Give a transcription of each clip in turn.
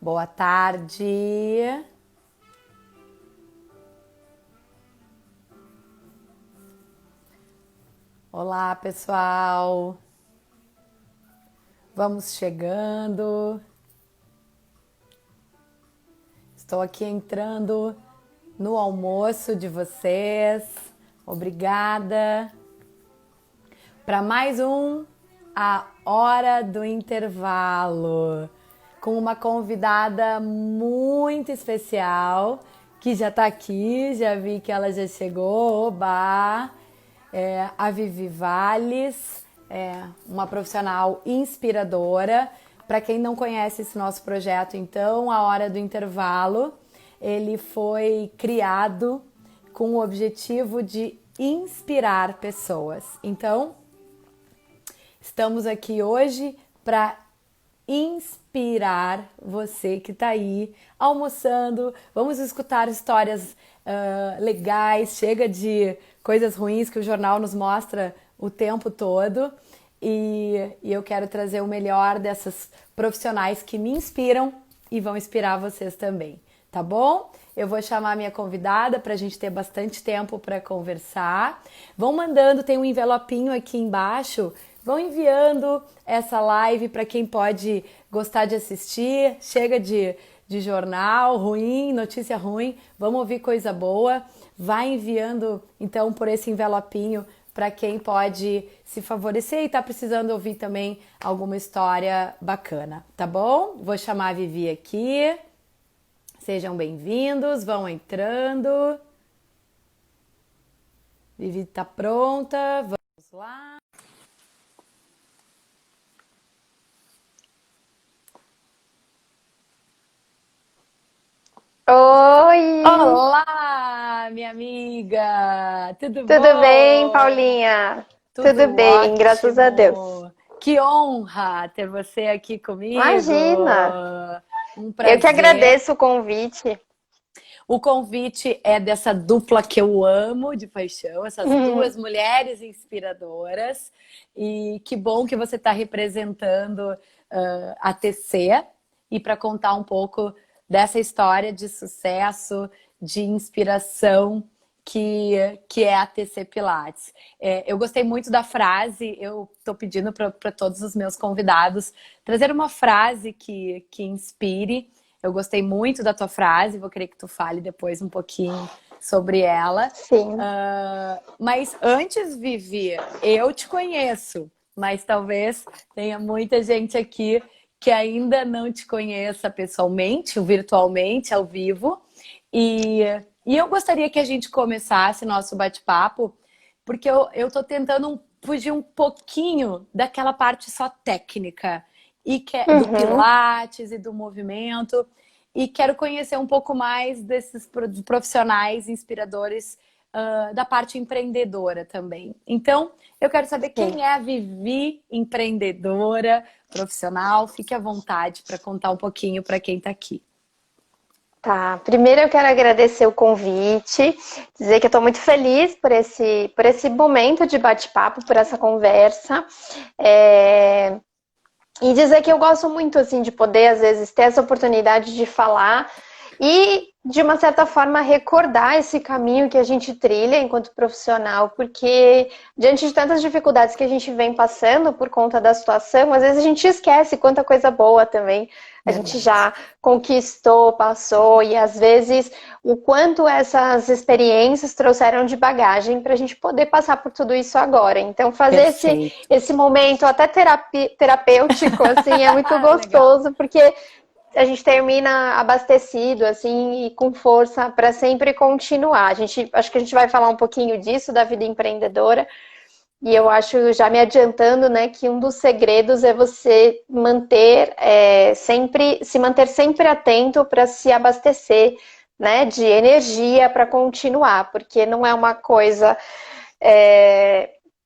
Boa tarde. Olá, pessoal. Vamos chegando. Estou aqui entrando no almoço de vocês. Obrigada. Para mais um A Hora do Intervalo, com uma convidada muito especial, que já está aqui, já vi que ela já chegou, oba! A Vivi Valles, uma profissional inspiradora. Para quem não conhece esse nosso projeto, então, A Hora do Intervalo, ele foi criado com o objetivo de inspirar pessoas. Então, estamos aqui hoje para inspirar você que está aí almoçando. Vamos escutar histórias legais, chega de coisas ruins que o jornal nos mostra o tempo todo. E eu quero trazer o melhor dessas profissionais que me inspiram e vão inspirar vocês também, tá bom? Eu vou chamar a minha convidada para a gente ter bastante tempo para conversar. Vão mandando, tem um envelopinho aqui embaixo. Vão enviando essa live para quem pode gostar de assistir. Chega de jornal ruim, notícia ruim. Vamos ouvir coisa boa. Vai enviando, então, por esse envelopinho para quem pode se favorecer e está precisando ouvir também alguma história bacana, tá bom? Vou chamar a Vivi aqui. Sejam bem-vindos, vão entrando. Vivi está pronta, vamos lá. Oi! Olá, minha amiga! Tudo Tudo bem, bom? Paulinha? Tudo Tudo bem, graças a Deus. ótimo! Que honra ter você aqui comigo! Imagina! Um Eu que prazer. agradeço o convite. O convite é dessa dupla que eu amo de paixão, essas duas mulheres inspiradoras. E que bom que você está representando a TC e para contar um pouco dessa história de sucesso, de inspiração que é a TC Pilates. Eu gostei muito da frase, eu estou pedindo para todos os meus convidados trazer uma frase que inspire. Eu gostei muito da tua frase, vou querer que tu fale depois um pouquinho sobre ela. Sim. Mas antes, Vivi, eu te conheço, mas talvez tenha muita gente aqui que ainda não te conheça pessoalmente, ou virtualmente, ao vivo. E eu gostaria que a gente começasse nosso bate-papo, porque eu tô tentando fugir um pouquinho daquela parte só técnica e do Uhum. Pilates e do movimento, e quero conhecer um pouco mais desses profissionais inspiradores da parte empreendedora também. Então, eu quero saber Sim. quem é a Vivi, empreendedora, profissional. Fique à vontade para contar um pouquinho para quem está aqui. Tá. Primeiro eu quero agradecer o convite, dizer que eu estou muito feliz por esse momento de bate-papo, por essa conversa. E dizer que eu gosto muito, assim, de poder, às vezes, ter essa oportunidade de falar e, de uma certa forma, recordar esse caminho que a gente trilha enquanto profissional, porque, diante de tantas dificuldades que a gente vem passando por conta da situação, às vezes a gente esquece quanta coisa boa também a gente Verdade. já conquistou, passou, e às vezes o quanto essas experiências trouxeram de bagagem para a gente poder passar por tudo isso agora. Então, fazer Perfeito. esse momento até terapêutico, assim, é muito Legal. gostoso, porque a gente termina abastecido, assim, e com força para sempre continuar. Acho que a gente vai falar um pouquinho disso, da vida empreendedora, e eu acho, já me adiantando, né, que um dos segredos é você se manter sempre atento para se abastecer, né, de energia para continuar, porque não é uma coisa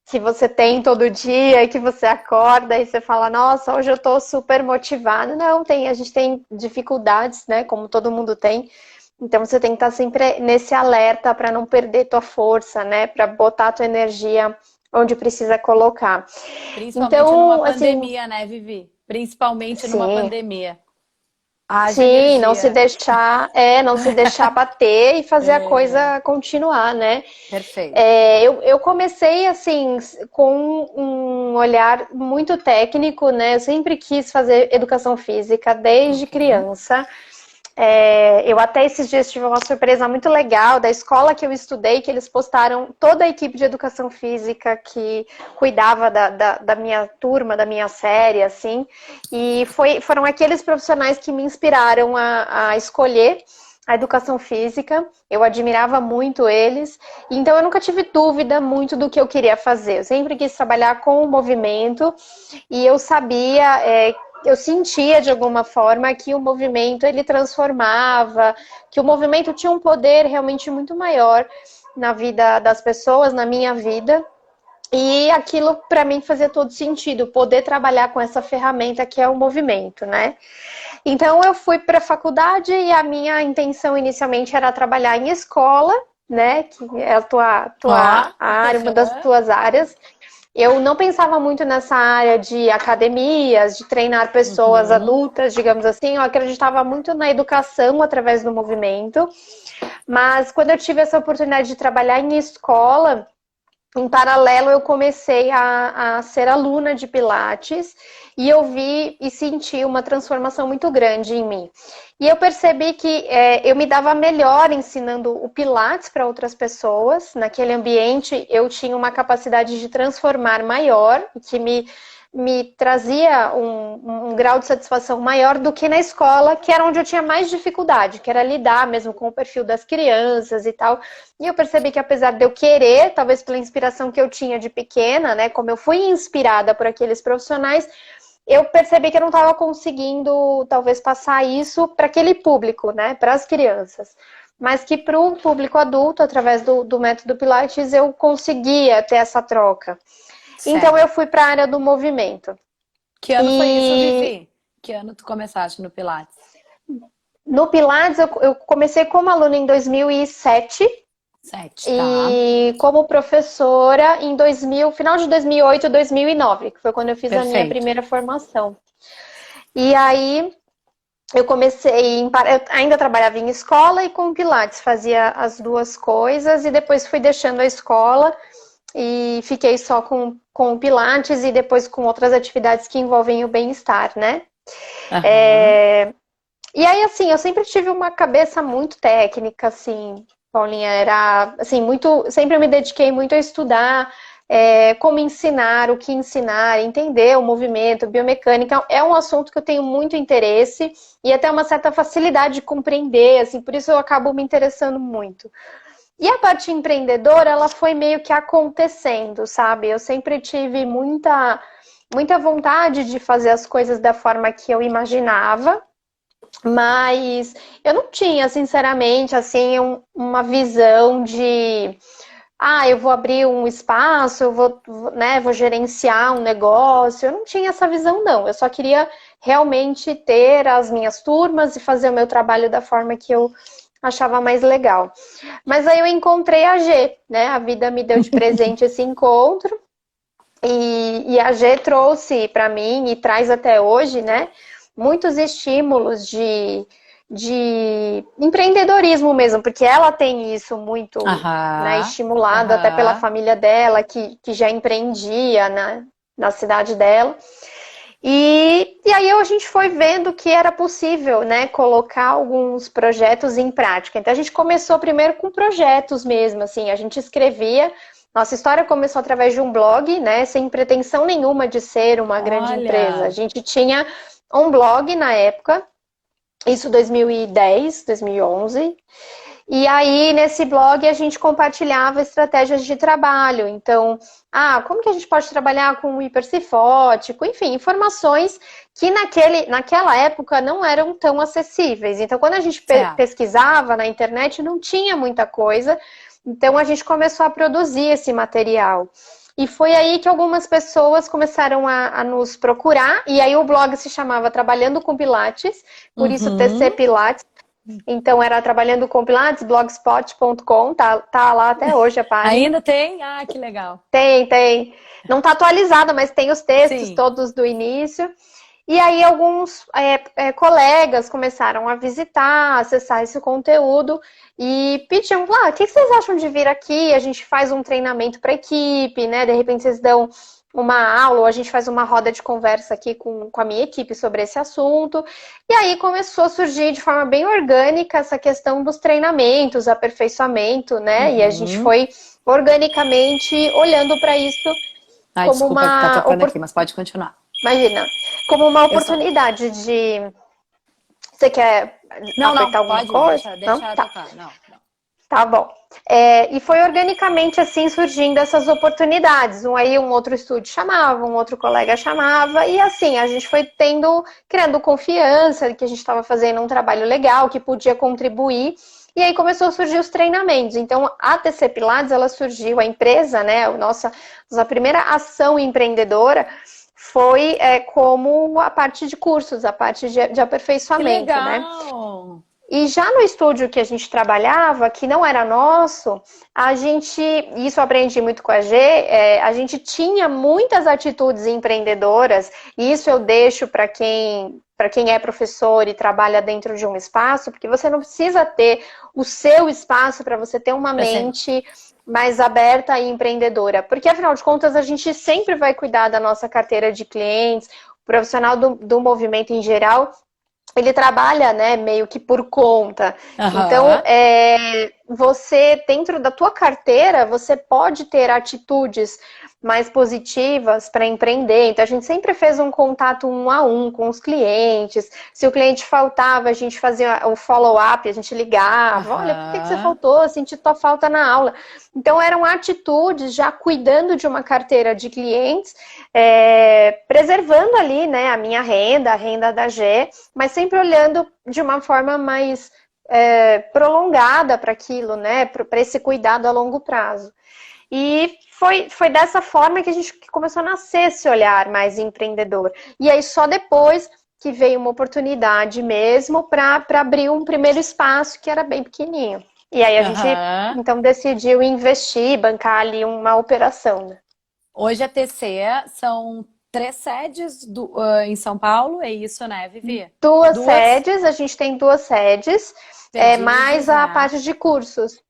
que você tem todo dia, que você acorda e você fala, nossa, hoje eu tô super motivada. Não, a gente tem dificuldades, né, como todo mundo tem. Então você tem que estar sempre nesse alerta para não perder tua força, né, para botar tua energia onde precisa colocar. Principalmente numa Então, assim, pandemia, né, Vivi? Principalmente numa sim, pandemia. Haja Sim, não se energia. deixar, não se deixar bater e fazer a coisa continuar, né? Perfeito. Eu comecei assim com um olhar muito técnico, né? Eu sempre quis fazer educação física desde Ok. criança. Eu até esses dias tive uma surpresa muito legal da escola que eu estudei, que eles postaram toda a equipe de educação física que cuidava da minha turma, da minha série, assim. E foram aqueles profissionais que me inspiraram a escolher a educação física. Eu admirava muito eles. Então eu nunca tive dúvida muito do que eu queria fazer. Eu sempre quis trabalhar com o movimento e eu sabia, eu sentia de alguma forma que o movimento ele transformava, que o movimento tinha um poder realmente muito maior na vida das pessoas, na minha vida. E aquilo para mim fazia todo sentido, poder trabalhar com essa ferramenta que é o movimento, né? Então eu fui para a faculdade e a minha intenção inicialmente era trabalhar em escola, né? Que é a Ó. tua área, uma das tuas áreas. Eu não pensava muito nessa área de academias, de treinar pessoas Uhum. adultas, digamos assim. Eu acreditava muito na educação através do movimento. Mas quando eu tive essa oportunidade de trabalhar em escola, em paralelo, eu comecei a ser aluna de Pilates e eu vi e senti uma transformação muito grande em mim. E eu percebi que eu me dava melhor ensinando o Pilates para outras pessoas. Naquele ambiente, eu tinha uma capacidade de transformar maior, que me trazia um grau de satisfação maior do que na escola, que era onde eu tinha mais dificuldade, que era lidar mesmo com o perfil das crianças e tal. E eu percebi que apesar de eu querer, talvez pela inspiração que eu tinha de pequena, né, como eu fui inspirada por aqueles profissionais, eu percebi que eu não estava conseguindo, talvez, passar isso para aquele público, né, para as crianças. Mas que para o público adulto, através do método Pilates, eu conseguia ter essa troca. Então eu Certo. fui para a área do movimento. Que ano foi isso, E Vivi? Que ano tu começaste no Pilates? no Pilates eu comecei como aluna em 2007 Sete, tá? e como professora em 2000, final de 2008, 2009, que foi quando eu fiz a minha Perfeito. primeira formação. E aí eu comecei, eu ainda trabalhava em escola e com Pilates, fazia as duas coisas e depois fui deixando a escola e fiquei só com o Pilates e depois com outras atividades que envolvem o bem-estar, né? Aham. E aí, assim, eu sempre tive uma cabeça muito técnica, assim, Paulinha, era, assim, muito, sempre me dediquei muito a estudar como ensinar, o que ensinar, entender o movimento, biomecânica, é um assunto que eu tenho muito interesse e até uma certa facilidade de compreender, assim, por isso eu acabo me interessando muito. E a parte empreendedora, ela foi meio que acontecendo, sabe? Eu sempre tive muita vontade de fazer as coisas da forma que eu imaginava, mas eu não tinha, sinceramente, assim, uma visão de eu vou abrir um espaço, eu vou gerenciar um negócio. Eu não tinha essa visão, não. Eu só queria realmente ter as minhas turmas e fazer o meu trabalho da forma que eu achava mais legal. Mas aí eu encontrei a G, né? A vida me deu de presente esse encontro e a G trouxe para mim e traz até hoje, né? Muitos estímulos de empreendedorismo mesmo, porque ela tem isso muito, né, Aham. estimulado até pela Aham. família dela, que já empreendia na cidade dela. E aí a gente foi vendo que era possível, né, colocar alguns projetos em prática. Então a gente começou primeiro com projetos mesmo, assim, a gente escrevia. Nossa história começou através de um blog, né, sem pretensão nenhuma de ser uma grande empresa. A Olha. gente tinha um blog na época, isso 2010, 2011. E aí, nesse blog, a gente compartilhava estratégias de trabalho. Então, como que a gente pode trabalhar com o hipercifótico? Enfim, informações que naquela época não eram tão acessíveis. Então, quando a gente Certo. pesquisava na internet, não tinha muita coisa. Então, a gente começou a produzir esse material. E foi aí que algumas pessoas começaram a nos procurar. E aí, o blog se chamava Trabalhando com Pilates, por isso TC Uhum. Pilates. Então era trabalhando com Pilates, blogspot.com, tá lá até hoje a página. Ainda tem? Ah, que legal. Tem. Não tá atualizada, mas tem os textos Sim. todos do início. E aí alguns colegas começaram a visitar, acessar esse conteúdo e pediam, o que vocês acham de vir aqui? A gente faz um treinamento para a equipe, né? De repente vocês dão uma aula ou a gente faz uma roda de conversa aqui com a minha equipe sobre esse assunto. E aí começou a surgir de forma bem orgânica essa questão dos treinamentos, aperfeiçoamento, né? E a gente foi organicamente olhando para isso Ai, como desculpa ficar uma tocando aqui, mas pode continuar. imagina, como uma Eu só... oportunidade de você quer Não, apertar alguma pode ir, coisa? Não? deixa Tá. tocar. Não. Tá bom. E foi organicamente assim surgindo essas oportunidades. Um outro estúdio chamava, um outro colega chamava, e assim a gente foi criando confiança de que a gente estava fazendo um trabalho legal, que podia contribuir. E aí começou a surgir os treinamentos. Então a TC Pilates, ela surgiu, a empresa, né? A nossa primeira ação empreendedora foi como a parte de cursos, a parte de aperfeiçoamento, Que né? legal! E já no estúdio que a gente trabalhava, que não era nosso, isso eu aprendi muito com a G, a gente tinha muitas atitudes empreendedoras, e isso eu deixo para quem é professor e trabalha dentro de um espaço, porque você não precisa ter o seu espaço para você ter uma mente mais aberta e empreendedora. Porque, afinal de contas, a gente sempre vai cuidar da nossa carteira de clientes, o profissional do movimento em geral, ele trabalha, né, meio que por conta. Então, você, dentro da tua carteira, você pode ter atitudes mais positivas para empreender. Então, a gente sempre fez um contato 1-a-1 com os clientes. Se o cliente faltava, a gente fazia o follow-up, a gente ligava. Olha, por que você faltou? Eu senti tua falta na aula. Então, eram atitudes já cuidando de uma carteira de clientes, preservando ali, né, a minha renda, a renda da Gé, mas sempre olhando de uma forma mais prolongada para aquilo, né, para esse cuidado a longo prazo. E foi dessa forma que a gente começou a nascer esse olhar mais empreendedor. E aí só depois que veio uma oportunidade mesmo para abrir um primeiro espaço que era bem pequenininho. E aí a gente então decidiu investir, bancar ali uma operação, né? Hoje a TC são 3 sedes em São Paulo, é isso, né, Vivi? Duas sedes, a gente tem 2 sedes, mais a parte de cursos.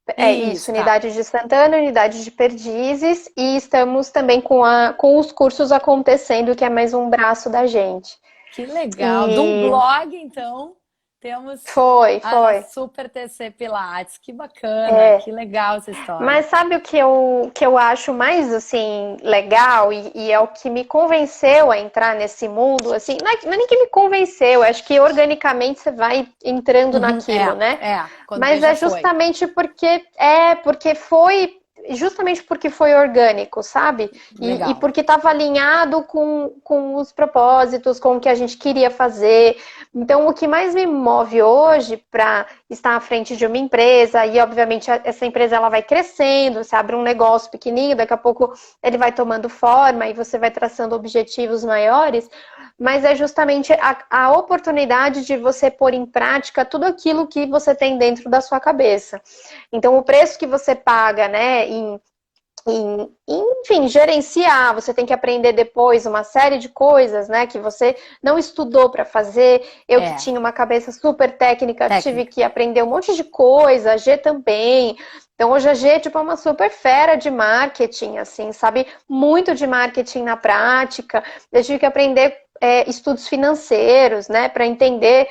Isso, unidade de Santana, unidade de Perdizes, e estamos também com os cursos acontecendo, que é mais um braço da gente. Que legal! Do blog, então, temos a Super TC Pilates. Que bacana, que legal essa história. Mas sabe o que eu acho mais, assim, legal e é o que me convenceu a entrar nesse mundo, assim, não é nem que me convenceu, acho que organicamente você vai entrando naquilo, né? Mas é justamente justamente porque foi orgânico, sabe? E porque estava alinhado com os propósitos, com o que a gente queria fazer. Então, o que mais me move hoje para estar à frente de uma empresa, e obviamente essa empresa ela vai crescendo, você abre um negócio pequenininho, daqui a pouco ele vai tomando forma e você vai traçando objetivos maiores, mas é justamente a oportunidade de você pôr em prática tudo aquilo que você tem dentro da sua cabeça. Então, o preço que você paga, né, enfim, gerenciar, você tem que aprender depois uma série de coisas, né, que você não estudou para fazer. Eu que tinha uma cabeça super técnica, tive que aprender um monte de coisa, a G também. Então, hoje a G é tipo uma super fera de marketing, assim, sabe muito de marketing na prática. Eu tive que aprender estudos financeiros, né, para entender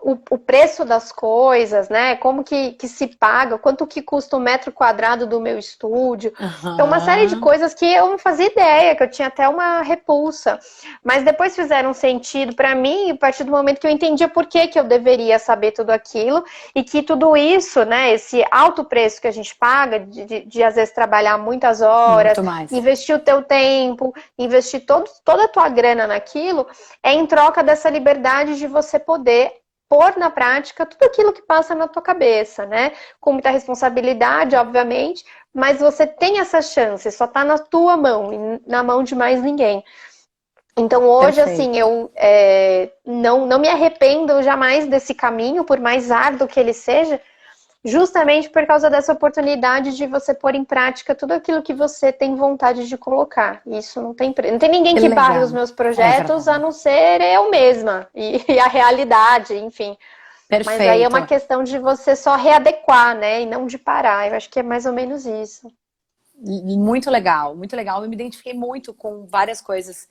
o preço das coisas, né? Como que se paga, quanto que custa um metro quadrado do meu estúdio. Então, uma série de coisas que eu não fazia ideia, que eu tinha até uma repulsa. Mas depois fizeram sentido para mim, a partir do momento que eu entendia por que eu deveria saber tudo aquilo, e que tudo isso, né? Esse alto preço que a gente paga, de às vezes trabalhar muitas horas, investir o teu tempo, investir toda a tua grana naquilo, é em troca dessa liberdade de você poder pôr na prática tudo aquilo que passa na tua cabeça, né? Com muita responsabilidade, obviamente, mas você tem essa chance, só tá na tua mão e na mão de mais ninguém. Então hoje, assim, eu não me arrependo jamais desse caminho, por mais árduo que ele seja, justamente por causa dessa oportunidade de você pôr em prática tudo aquilo que você tem vontade de colocar. Isso não tem preço. Não tem ninguém Que que barre legal. os meus É projetos a verdade. não ser eu mesma e a realidade, enfim. Mas aí é uma Perfeito. questão de você só readequar, né? E não de parar. Eu acho que é mais ou menos isso. Muito legal, muito legal. Eu me identifiquei muito com várias coisas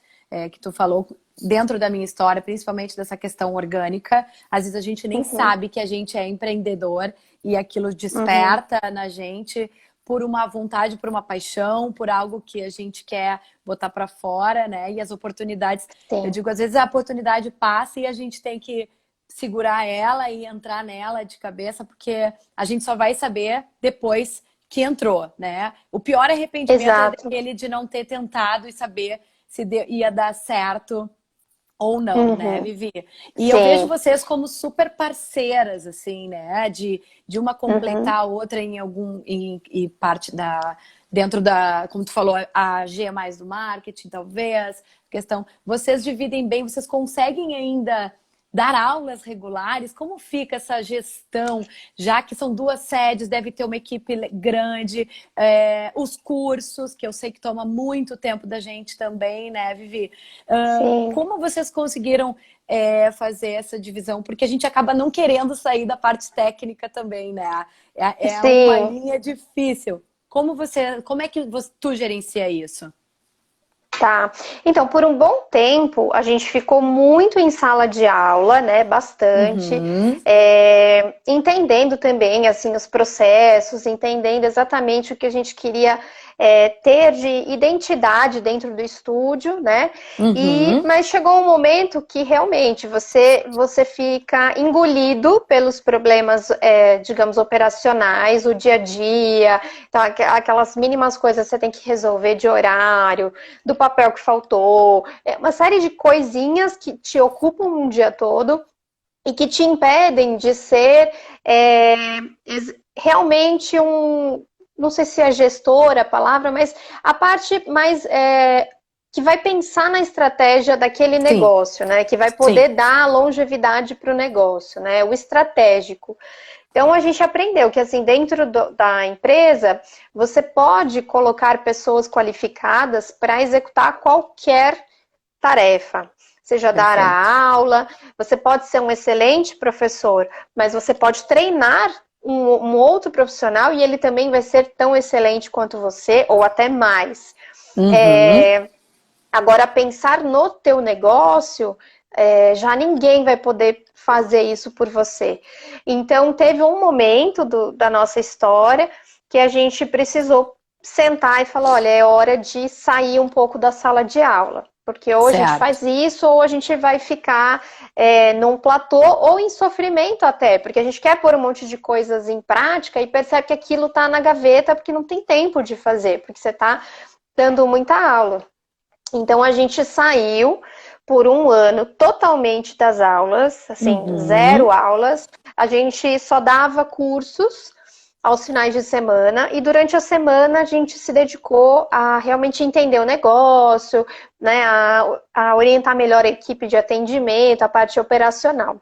que tu falou dentro da minha história, principalmente dessa questão orgânica. Às vezes a gente nem Uhum, sabe que a gente é empreendedor e aquilo uhum, desperta na gente por uma vontade, por uma paixão, por algo que a gente quer botar para fora, né? E as oportunidades, eu sim, digo, às vezes a oportunidade passa e a gente tem que segurar ela e entrar nela de cabeça, porque a gente só vai saber depois que entrou, né? O pior arrependimento é exato. daquele de não ter tentado e saber se ia dar certo ou não, né, Uhum, Vivi? E eu vejo sim, vocês como super parceiras, assim, né? De uma uhum. completar a outra em em parte dentro da, como tu falou, a G é mais do marketing, talvez, questão, vocês dividem bem, vocês conseguem ainda dar aulas regulares? Como fica essa gestão? Já que são duas sedes, deve ter uma equipe grande, os cursos, que eu sei que toma muito tempo da gente também, né, Vivi? Sim, Como vocês conseguiram fazer essa divisão? Porque a gente acaba não querendo sair da parte técnica também, né? É uma sim. linha difícil. Como é que tu gerencia isso? Tá. Então, por um bom tempo, a gente ficou muito em sala de aula, né? Bastante. Uhum, Entendendo também, assim, os processos, entendendo exatamente o que a gente queria ter de identidade dentro do estúdio, né? uhum, Mas chegou um momento que realmente você fica engolido pelos problemas, digamos, operacionais, o dia a dia, então, aquelas mínimas coisas que você tem que resolver de horário, do papel que faltou, uma série de coisinhas que te ocupam um dia todo e que te impedem de ser é, realmente não sei se é gestora a palavra, mas a parte mais que vai pensar na estratégia daquele sim, negócio, né? Que vai sim, poder dar longevidade para o negócio, né? O estratégico. Então a gente aprendeu que assim dentro da empresa você pode colocar pessoas qualificadas para executar qualquer tarefa, seja dar perfeito. a aula, você pode ser um excelente professor, mas você pode treinar um outro profissional e ele também vai ser tão excelente quanto você, ou até mais. Uhum, É, Agora, pensar no teu negócio, já ninguém vai poder fazer isso por você. Então, teve um momento da nossa história que a gente precisou sentar e falar, olha, é hora de sair um pouco da sala de aula. Porque ou a gente certo. faz isso, ou a gente vai ficar num platô, ou em sofrimento até, porque a gente quer pôr um monte de coisas em prática e percebe que aquilo está na gaveta porque não tem tempo de fazer, porque você está dando muita aula. Então a gente saiu por um ano totalmente das aulas, assim, Uhum, zero aulas. A gente só dava cursos aos finais de semana e durante a semana a gente se dedicou a realmente entender o negócio, né, a orientar melhor a equipe de atendimento, a parte operacional.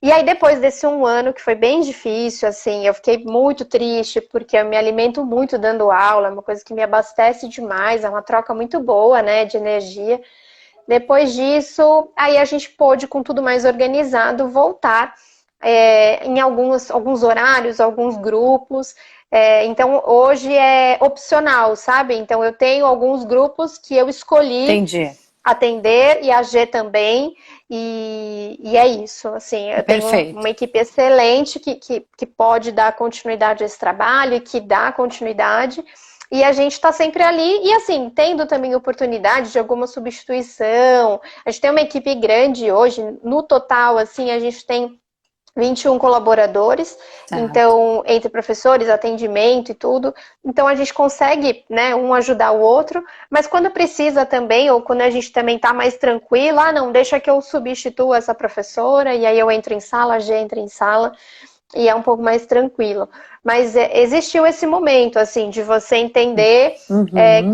E aí, depois desse um ano, que foi bem difícil, assim, eu fiquei muito triste, porque eu me alimento muito dando aula, é uma coisa que me abastece demais, é uma troca muito boa, né, de energia. Depois disso, aí a gente pôde, com tudo mais organizado, voltar em alguns horários, alguns grupos. Então, hoje é opcional, sabe? Então, eu tenho alguns grupos que eu escolhi entendi. atender e a G também. E é isso, assim, eu tenho Perfeito. uma equipe excelente que pode dar continuidade a esse trabalho e que dá continuidade. E a gente está sempre ali, e assim, tendo também oportunidade de alguma substituição. A gente tem uma equipe grande hoje, no total, assim, a gente tem 21 colaboradores, Certo. então, entre professores, atendimento e tudo. Então, a gente consegue, né, um ajudar o outro, mas quando precisa também, ou quando a gente também está mais tranquilo, não, deixa que eu substitua essa professora, e aí eu entro em sala, a G entra em sala, e é um pouco mais tranquilo. Mas existiu esse momento, assim, de você entender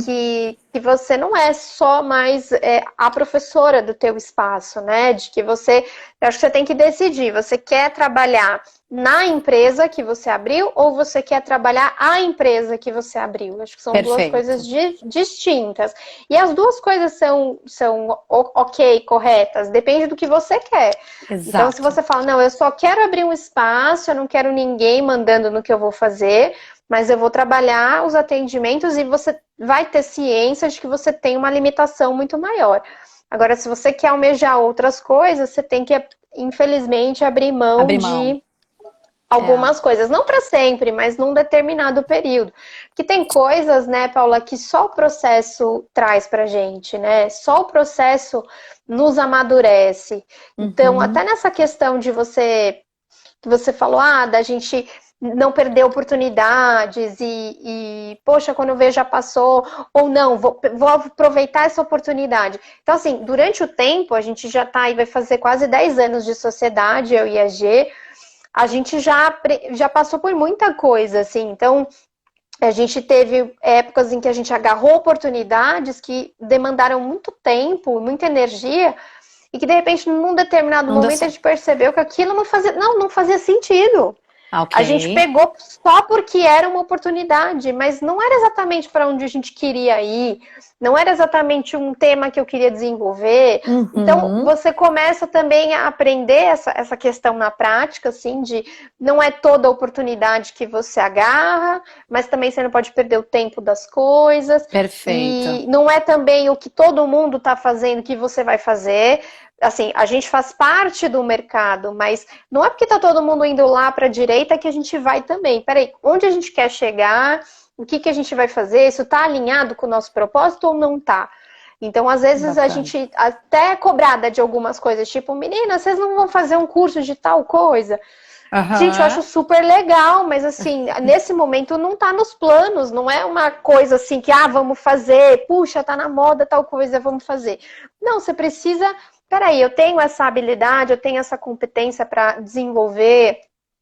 que você não é só mais a professora do teu espaço, né? De que você, eu acho que você tem que decidir, você quer trabalhar na empresa que você abriu ou você quer trabalhar a empresa que você abriu? Acho que são duas coisas Perfeito. distintas. E as duas coisas são ok, corretas, depende do que você quer. Então, se Exato. você fala, não, eu só quero abrir um espaço, eu não quero ninguém mandando no que eu vou fazer, mas eu vou trabalhar os atendimentos e você vai ter ciência de que você tem uma limitação muito maior. Agora, se você quer almejar outras coisas, você tem que, infelizmente, abrir mão Abrir mão. de É. algumas coisas, não para sempre, mas num determinado período. Porque tem coisas, né, Paula, que só o processo traz pra gente, né? Só o processo nos amadurece. Então, até Uhum. nessa questão de que você falou, da gente não perder oportunidades poxa, quando eu vejo já passou, ou não, vou aproveitar essa oportunidade. Então, assim, durante o tempo, a gente já tá aí, vai fazer quase 10 anos de sociedade, eu e a G, a gente já passou por muita coisa, assim, então a gente teve épocas em que a gente agarrou oportunidades que demandaram muito tempo, muita energia, e que de repente, num determinado Não deu momento, a gente certo. percebeu que aquilo não fazia sentido. Ah, ok. A gente pegou só porque era uma oportunidade, mas não era exatamente para onde a gente queria ir, não era exatamente um tema que eu queria desenvolver. Então, Uhum. você começa também a aprender essa questão na prática, assim, de não é toda oportunidade que você agarra, mas também você não pode perder o tempo das coisas, Perfeito. e não é também o que todo mundo está fazendo que você vai fazer. Assim, a gente faz parte do mercado, mas não é porque está todo mundo indo lá para a direita que a gente vai também. Peraí, onde a gente quer chegar? O que a gente vai fazer? Isso está alinhado com o nosso propósito ou não está? Então, às vezes, a Bacana. gente até é cobrada de algumas coisas, tipo, meninas, vocês não vão fazer um curso de tal coisa? Gente, eu acho Aham. super legal, mas assim, nesse momento não tá nos planos, não é uma coisa assim que, vamos fazer, puxa, tá na moda tal coisa, vamos fazer. Não, você precisa, peraí, eu tenho essa habilidade, eu tenho essa competência para desenvolver,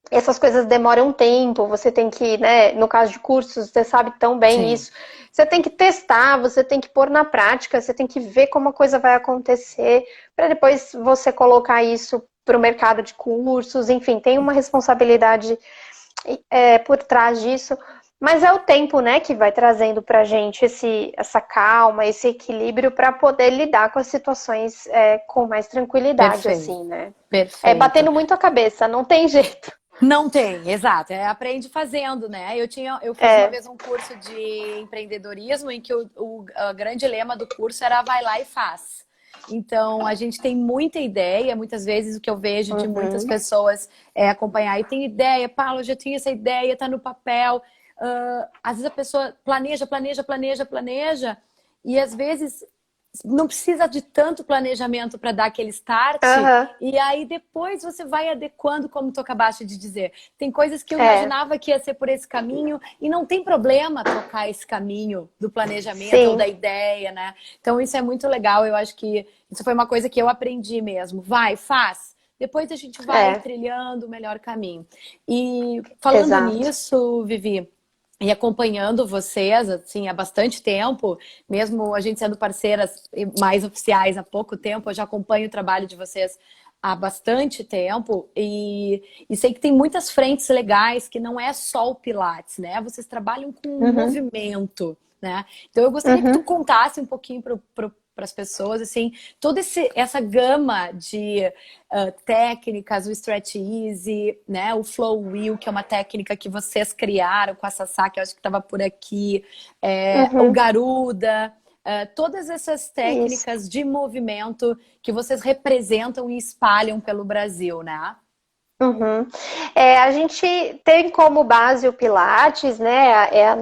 essas coisas demoram tempo, você tem que, né, no caso de cursos, você sabe tão bem Sim. isso, você tem que testar, você tem que pôr na prática, você tem que ver como a coisa vai acontecer, para depois você colocar isso para o mercado de cursos, enfim, tem uma responsabilidade por trás disso, mas é o tempo, né, que vai trazendo para a gente essa calma, esse equilíbrio para poder lidar com as situações com mais tranquilidade, Perfeito. assim, né? É Perfeito. batendo muito a cabeça, não tem jeito. Não tem, exato. É aprende fazendo, né? Eu fiz uma É. vez um curso de empreendedorismo em que o grande lema do curso era vai lá e faz. Então, a gente tem muita ideia, muitas vezes o que eu vejo de muitas Uhum. pessoas é acompanhar e tem ideia, Paulo, eu já tinha essa ideia, tá no papel. Às vezes a pessoa planeja, planeja, planeja, planeja, e às vezes não precisa de tanto planejamento para dar aquele start, Aham. e aí depois você vai adequando, como tu acabaste de dizer. Tem coisas que eu É. imaginava que ia ser por esse caminho, e não tem problema trocar esse caminho do planejamento ou Sim. da ideia, né? Então isso é muito legal, eu acho que isso foi uma coisa que eu aprendi mesmo. Vai, faz. Depois a gente vai É. trilhando o melhor caminho. E falando Exato. nisso, Vivi, e acompanhando vocês, assim, há bastante tempo, mesmo a gente sendo parceiras mais oficiais há pouco tempo, eu já acompanho o trabalho de vocês há bastante tempo e sei que tem muitas frentes legais que não é só o Pilates, né? Vocês trabalham com Uhum. movimento, né? Então eu gostaria que tu Uhum. contasse um pouquinho para as pessoas, assim, toda essa gama de técnicas, o Stretch Easy, né? O Flow Wheel, que é uma técnica que vocês criaram com a Sassá, que eu acho que estava por aqui, o Uhum. Garuda, todas essas Isso. técnicas de movimento que vocês representam e espalham pelo Brasil, né? Uhum. A gente tem como base o Pilates, né? É a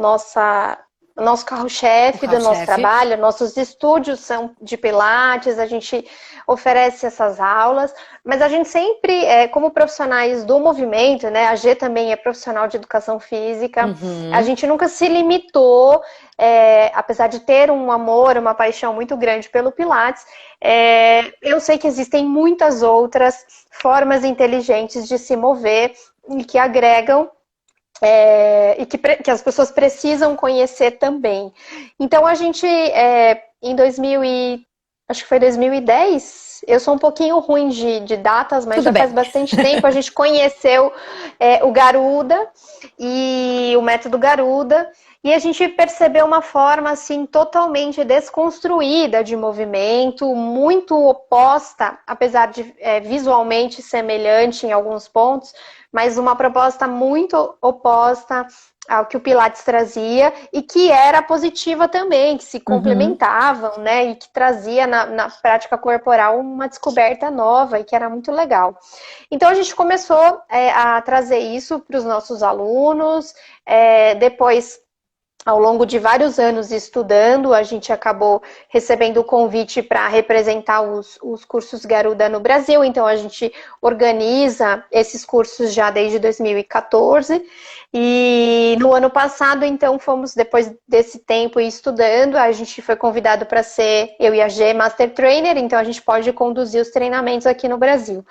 o nosso O carro-chefe do nosso carro-chefe. trabalho. Nossos estúdios são de Pilates, a gente oferece essas aulas, mas a gente sempre, como profissionais do movimento, né? A G também é profissional de educação física, a Uhum. gente nunca se limitou, apesar de ter um amor, uma paixão muito grande pelo Pilates, eu sei que existem muitas outras formas inteligentes de se mover e que agregam que as pessoas precisam conhecer também. Então a gente, em acho que foi 2010, eu sou um pouquinho ruim de datas, mas Tudo já bem. faz bastante tempo, a gente conheceu o Garuda e o método Garuda, e a gente percebeu uma forma assim totalmente desconstruída de movimento, muito oposta, apesar de visualmente semelhante em alguns pontos, mas uma proposta muito oposta ao que o Pilates trazia e que era positiva também, que se complementavam, né? E que trazia na prática corporal uma descoberta nova e que era muito legal. Então a gente começou a trazer isso para os nossos alunos, depois ao longo de vários anos estudando, a gente acabou recebendo o convite para representar os cursos Garuda no Brasil, então a gente organiza esses cursos já desde 2014, e no ano passado, então, depois desse tempo estudando, a gente foi convidado para ser, eu e a G, Master Trainer, então a gente pode conduzir os treinamentos aqui no Brasil.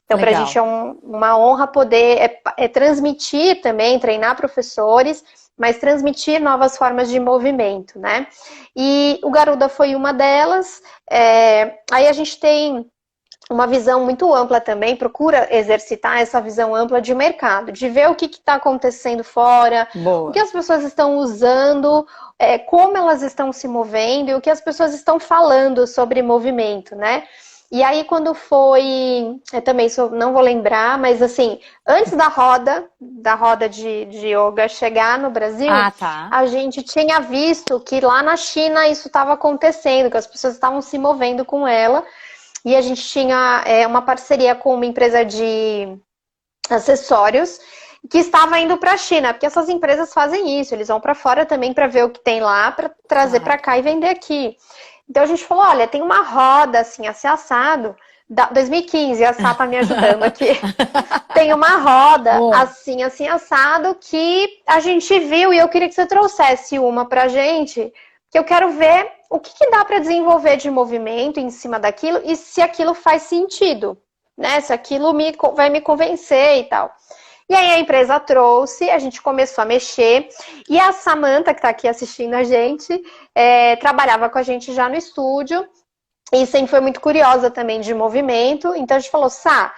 Então, para a gente é uma honra poder transmitir também, treinar professores, mas transmitir novas formas de movimento, né? E o Garuda foi uma delas. Aí a gente tem uma visão muito ampla também, procura exercitar essa visão ampla de mercado, de ver o que está acontecendo fora, o que as pessoas estão usando, como elas estão se movendo e o que as pessoas estão falando sobre movimento, né? E aí, quando foi, eu também não vou lembrar, mas assim, antes da roda de yoga chegar no Brasil, a gente tinha visto que lá na China isso estava acontecendo, que as pessoas estavam se movendo com ela, e a gente tinha uma parceria com uma empresa de acessórios que estava indo para a China, porque essas empresas fazem isso, eles vão para fora também para ver o que tem lá, para trazer para cá e vender aqui. Então a gente falou, olha, tem uma roda assim, assim assado, 2015, a Sá tá me ajudando aqui. Tem uma roda assim, assim assado, que a gente viu e eu queria que você trouxesse uma pra gente, que eu quero ver o que dá para desenvolver de movimento em cima daquilo e se aquilo faz sentido, né? Se aquilo vai me convencer e tal. E aí a empresa trouxe, a gente começou a mexer, e a Samantha, que está aqui assistindo a gente, trabalhava com a gente já no estúdio, e sempre foi muito curiosa também de movimento, então a gente falou, Sá,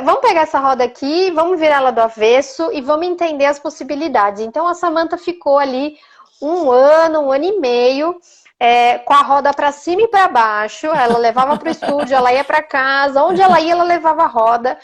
vamos pegar essa roda aqui, vamos virar ela do avesso e vamos entender as possibilidades. Então a Samantha ficou ali um ano e meio, com a roda para cima e para baixo, ela levava para o estúdio, ela ia para casa, onde ela ia, ela levava a roda.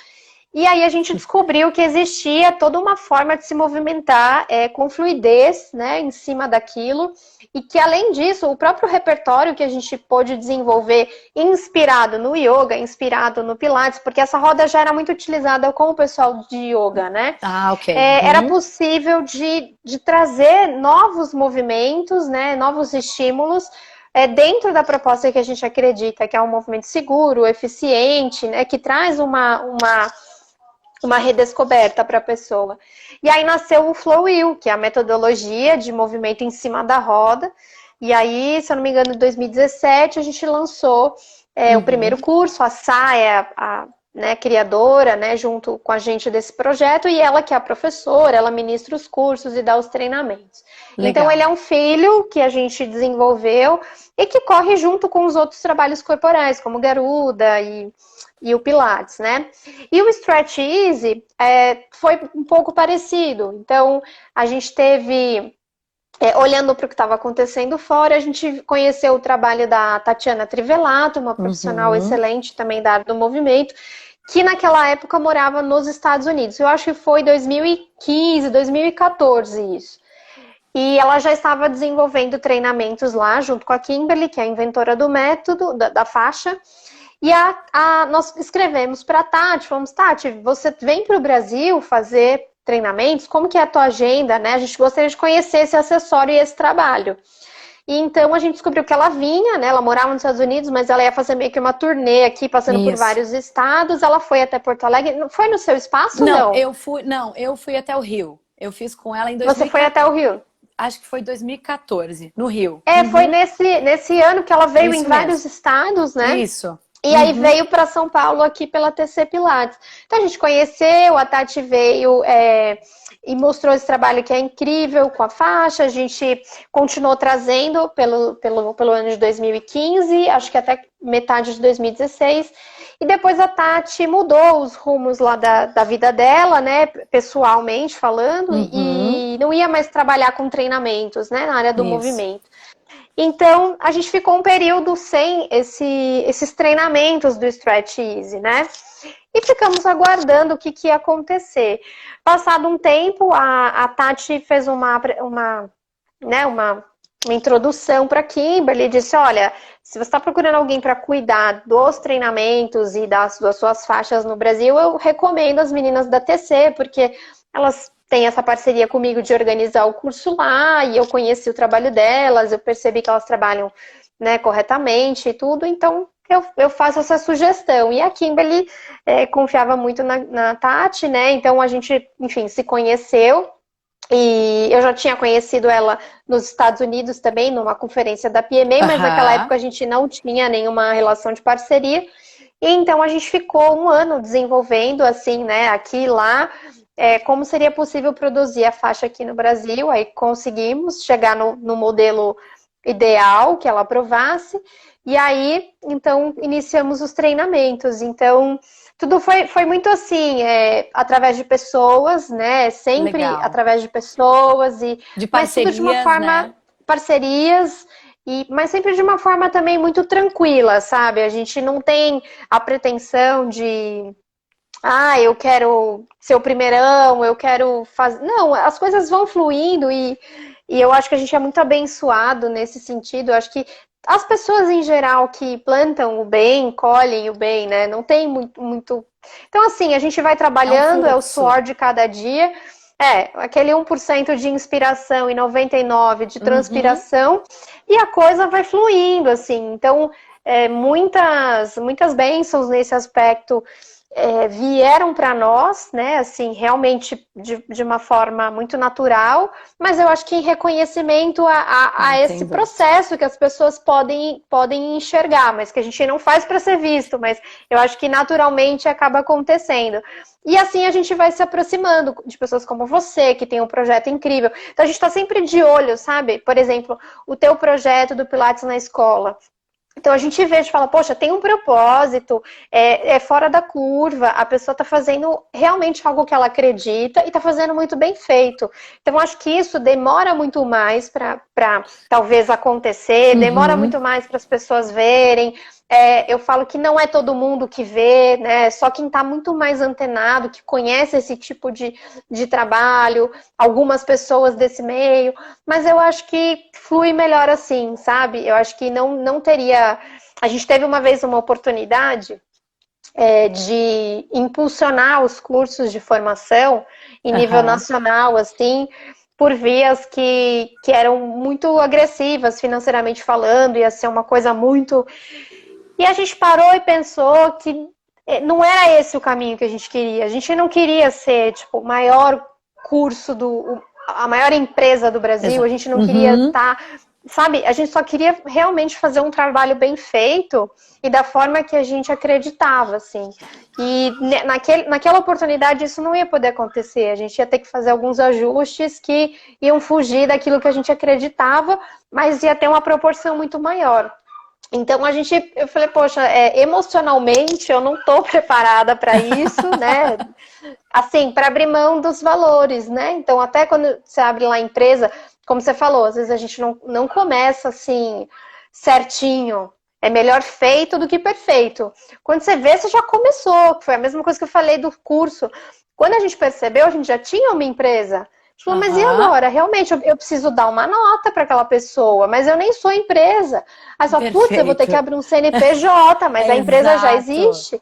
E aí a gente descobriu que existia toda uma forma de se movimentar com fluidez, né, em cima daquilo, e que além disso, o próprio repertório que a gente pôde desenvolver inspirado no yoga, inspirado no Pilates, porque essa roda já era muito utilizada com o pessoal de yoga, né? Era possível de trazer novos movimentos, né, novos estímulos, dentro da proposta que a gente acredita, que é um movimento seguro, eficiente, né, que traz uma redescoberta para a pessoa. E aí nasceu o Flow Wheel, que é a metodologia de movimento em cima da roda. E aí, se eu não me engano, em 2017, a gente lançou o primeiro curso. A Sá é a criadora, né, junto com a gente desse projeto, e ela que é a professora, ela ministra os cursos e dá os treinamentos. Legal. Então, ele é um filho que a gente desenvolveu e que corre junto com os outros trabalhos corporais, como Garuda e o Pilates, né? E o Stretch Easy foi um pouco parecido. Então, a gente teve, olhando para o que estava acontecendo fora, a gente conheceu o trabalho da Tatiana Trivelato, uma profissional excelente também da área do movimento, que naquela época morava nos Estados Unidos. Eu acho que foi 2015, 2014 isso. E ela já estava desenvolvendo treinamentos lá, junto com a Kimberly, que é a inventora do método, da faixa. E nós escrevemos para a Tati, falamos, Tati, você vem para o Brasil fazer treinamentos? Como que é a tua agenda, né? A gente gostaria de conhecer esse acessório e esse trabalho. E então a gente descobriu que ela vinha, né? Ela morava nos Estados Unidos, mas ela ia fazer meio que uma turnê aqui, passando por vários estados. Ela foi até Porto Alegre. Foi no seu espaço, não? Eu fui até o Rio. Eu fiz com ela em 2014. Você foi até o Rio? Acho que foi 2014, no Rio. Foi nesse ano que ela veio em vários estados, né? Isso. E aí veio para São Paulo aqui pela TC Pilates. Então a gente conheceu, a Tati veio e mostrou esse trabalho que é incrível com a faixa. A gente continuou trazendo pelo ano de 2015, acho que até metade de 2016. E depois a Tati mudou os rumos lá da vida dela, né, pessoalmente falando, e não ia mais trabalhar com treinamentos, né, na área do movimento. Então, a gente ficou um período sem esses treinamentos do Stretch Easy, né? E ficamos aguardando o que ia acontecer. Passado um tempo, a Tati fez uma introdução para a Kimberly e disse, olha, se você está procurando alguém para cuidar dos treinamentos e das suas faixas no Brasil, eu recomendo as meninas da TC, porque elas têm essa parceria comigo de organizar o curso lá, e eu conheci o trabalho delas, eu percebi que elas trabalham, né, corretamente e tudo, então eu faço essa sugestão. E a Kimberly confiava muito na Tati, né, então a gente, enfim, se conheceu, e eu já tinha conhecido ela nos Estados Unidos também, numa conferência da PMA, mas naquela época a gente não tinha nenhuma relação de parceria, e então a gente ficou um ano desenvolvendo, assim, né, aqui e lá, como seria possível produzir a faixa aqui no Brasil. Aí conseguimos chegar no modelo ideal que ela aprovasse, e aí, então, iniciamos os treinamentos. Então, tudo foi muito assim, através de pessoas, né? Sempre através de pessoas, de parcerias, mas tudo de uma forma, né? Parcerias, mas sempre de uma forma também muito tranquila, sabe? A gente não tem a pretensão de... eu quero ser o primeirão, eu quero fazer... Não, as coisas vão fluindo e eu acho que a gente é muito abençoado nesse sentido. Eu acho que as pessoas em geral que plantam o bem, colhem o bem, né? Não tem muito... Então, assim, a gente vai trabalhando, é o suor de cada dia. Aquele 1% de inspiração e 99% de transpiração, e a coisa vai fluindo, assim. Então, muitas bênçãos nesse aspecto vieram para nós, né, assim, realmente de uma forma muito natural, mas eu acho que em reconhecimento a esse processo que as pessoas podem enxergar, mas que a gente não faz para ser visto, mas eu acho que naturalmente acaba acontecendo. E assim a gente vai se aproximando de pessoas como você, que tem um projeto incrível. Então a gente está sempre de olho, sabe? Por exemplo, o teu projeto do Pilates na escola. Então a gente vê e fala, poxa, tem um propósito, é fora da curva, a pessoa está fazendo realmente algo que ela acredita e está fazendo muito bem feito. Então acho que isso demora muito mais para talvez acontecer, demora muito mais para as pessoas verem. Eu falo que não é todo mundo que vê, né? Só quem está muito mais antenado, que conhece esse tipo de trabalho, algumas pessoas desse meio, mas eu acho que flui melhor assim, sabe? Eu acho que não teria... A gente teve uma vez uma oportunidade de impulsionar os cursos de formação em nível nacional, assim, por vias que eram muito agressivas financeiramente falando, ia ser uma coisa muito... E a gente parou e pensou que não era esse o caminho que a gente queria. A gente não queria ser, tipo, o maior curso, a maior empresa do Brasil. Exato. A gente não queria estar... Sabe, a gente só queria realmente fazer um trabalho bem feito e da forma que a gente acreditava, assim. E naquela oportunidade isso não ia poder acontecer. A gente ia ter que fazer alguns ajustes que iam fugir daquilo que a gente acreditava, mas ia ter uma proporção muito maior. Então eu falei, poxa, emocionalmente eu não estou preparada para isso, né? Assim, para abrir mão dos valores, né? Então até quando você abre lá a empresa, como você falou, às vezes a gente não começa assim certinho. É melhor feito do que perfeito. Quando você vê, você já começou. Foi a mesma coisa que eu falei do curso. Quando a gente percebeu, a gente já tinha uma empresa. Falou, mas e agora? Realmente, eu preciso dar uma nota para aquela pessoa, mas eu nem sou empresa. Aí só, putz, eu vou ter que abrir um CNPJ, mas a empresa já existe.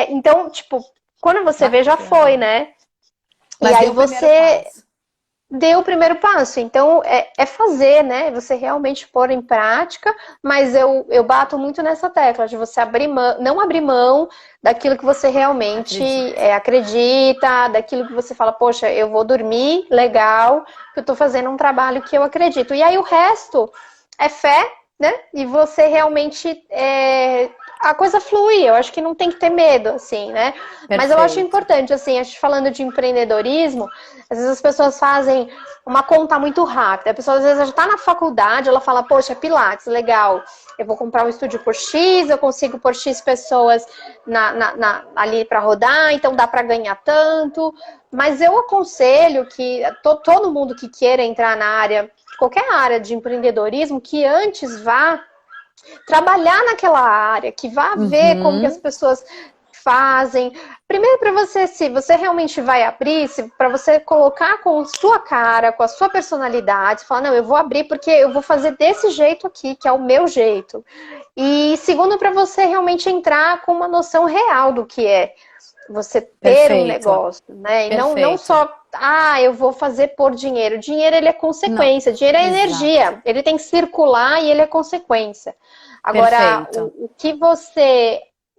Então, tipo, quando você vê, já foi, né? Mas e aí você deu o primeiro passo. Então, fazer, né? Você realmente pôr em prática, mas eu bato muito nessa tecla de você não abrir mão daquilo que você realmente acredita, daquilo que você fala, poxa, eu vou dormir legal, que eu tô fazendo um trabalho que eu acredito. E aí o resto é fé, né? E você realmente a coisa flui, eu acho que não tem que ter medo, assim, né? Mas eu acho Perfeito. importante, assim, a gente falando de empreendedorismo, às vezes as pessoas fazem uma conta muito rápida. A pessoa às vezes já está na faculdade, ela fala, poxa, Pilates, legal, eu vou comprar um estúdio por X, eu consigo por X pessoas ali para rodar, então dá para ganhar tanto. Mas eu aconselho que todo mundo que queira entrar na área, qualquer área de empreendedorismo, que antes vá trabalhar naquela área, que vá ver como que as Uhum. pessoas fazem. Primeiro para você, se você realmente vai abrir, para você colocar com a sua cara, com a sua personalidade, falar, não, eu vou abrir porque eu vou fazer desse jeito aqui, que é o meu jeito. E segundo, para você realmente entrar com uma noção real do que é você ter um Perfeito. negócio, né? E não Perfeito. só, eu vou fazer por dinheiro. Dinheiro, ele é Não, consequência. Dinheiro é exato. energia. Ele tem que circular e ele é consequência. Agora, Perfeito.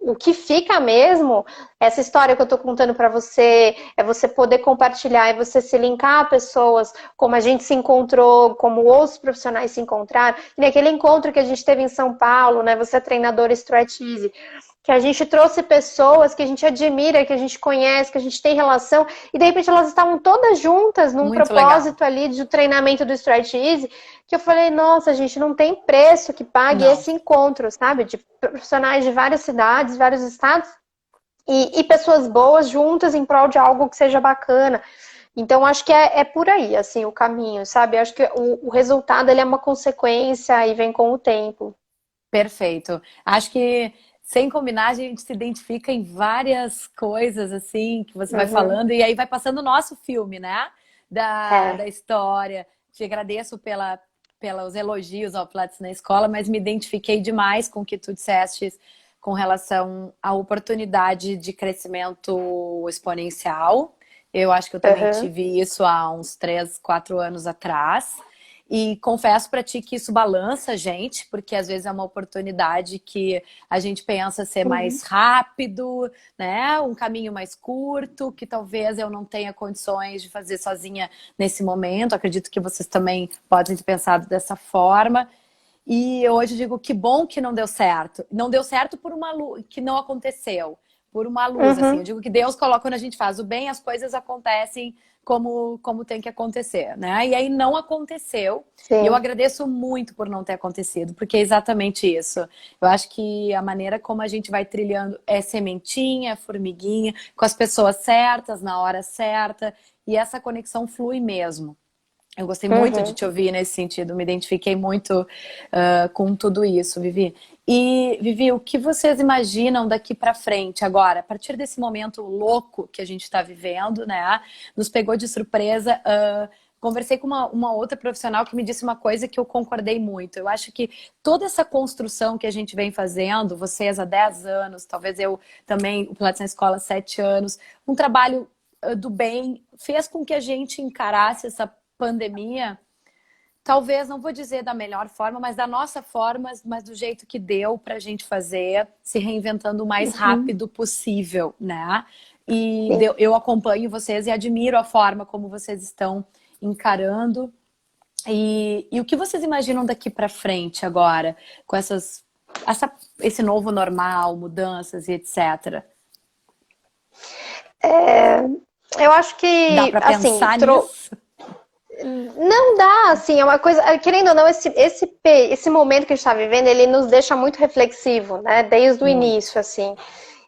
o que fica mesmo, essa história que eu tô contando para você, é você poder compartilhar, é você se linkar a pessoas, como a gente se encontrou, como outros profissionais se encontraram. E naquele encontro que a gente teve em São Paulo, né? Você é treinadora Stretch Easy, que a gente trouxe pessoas que a gente admira, que a gente conhece, que a gente tem relação, e de repente elas estavam todas juntas num Muito legal. propósito ali de treinamento do Stretch Easy, que eu falei, nossa, gente, não tem preço que pague Não. esse encontro, sabe? De profissionais de várias cidades, vários estados, e pessoas boas juntas em prol de algo que seja bacana. Então, acho que é por aí, assim, o caminho, sabe? Acho que o resultado, ele é uma consequência e vem com o tempo. Perfeito. Acho que sem combinar a gente se identifica em várias coisas assim que você vai Uhum. falando e aí vai passando o nosso filme, né? Da É. história. Te agradeço pelos elogios ao Pilates na escola, mas me identifiquei demais com o que tu disseste com relação à oportunidade de crescimento exponencial. Eu acho que eu também Uhum. tive isso há uns 3, 4 anos atrás. E confesso para ti que isso balança a gente, porque às vezes é uma oportunidade que a gente pensa ser Uhum. mais rápido, né? Um caminho mais curto, que talvez eu não tenha condições de fazer sozinha nesse momento. Acredito que vocês também podem ter pensado dessa forma. E hoje eu digo que bom que não deu certo. Não deu certo por uma luz, que não aconteceu, por uma luz, assim. Eu Uhum. digo que Deus coloca quando a gente faz o bem, as coisas acontecem como tem que acontecer, né? E aí não aconteceu. E eu Sim. agradeço muito por não ter acontecido, porque é exatamente isso. Eu acho que a maneira como a gente vai trilhando é sementinha, formiguinha, com as pessoas certas, na hora certa, e essa conexão flui mesmo. Eu gostei muito de Uhum. te ouvir nesse sentido, me identifiquei muito com tudo isso, Vivi. E, Vivi, o que vocês imaginam daqui para frente agora, a partir desse momento louco que a gente está vivendo, né? Nos pegou de surpresa. Conversei com uma outra profissional que me disse uma coisa que eu concordei muito. Eu acho que toda essa construção que a gente vem fazendo, vocês há 10 anos, talvez eu também, o Pilates na Escola há 7 anos, um trabalho do bem, fez com que a gente encarasse essa pandemia, talvez, não vou dizer da melhor forma, mas da nossa forma, mas do jeito que deu para a gente fazer, se reinventando o mais Uhum. rápido possível, né? E Sim. eu acompanho vocês e admiro a forma como vocês estão encarando. E o que vocês imaginam daqui para frente agora, com esse novo normal, mudanças e etc. Eu acho Dá que, para assim, pensar nisso? não dá, assim, é uma coisa, querendo ou não, esse momento que a gente está vivendo, ele nos deixa muito reflexivo, né, desde o Muito. início, assim.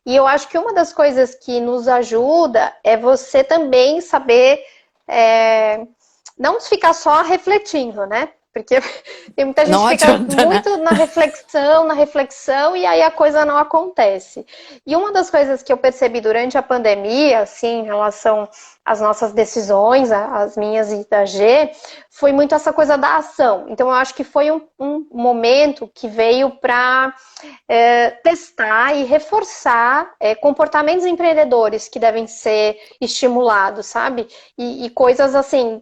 E eu acho que uma das coisas que nos ajuda é você também saber não ficar só refletindo, né? Porque tem muita gente Não que fica adianta, né? muito na reflexão, e aí a coisa não acontece. E uma das coisas que eu percebi durante a pandemia, assim, em relação às nossas decisões, as minhas e da G, foi muito essa coisa da ação. Então, eu acho que foi um momento que veio para testar e reforçar comportamentos empreendedores que devem ser estimulados, sabe? E coisas assim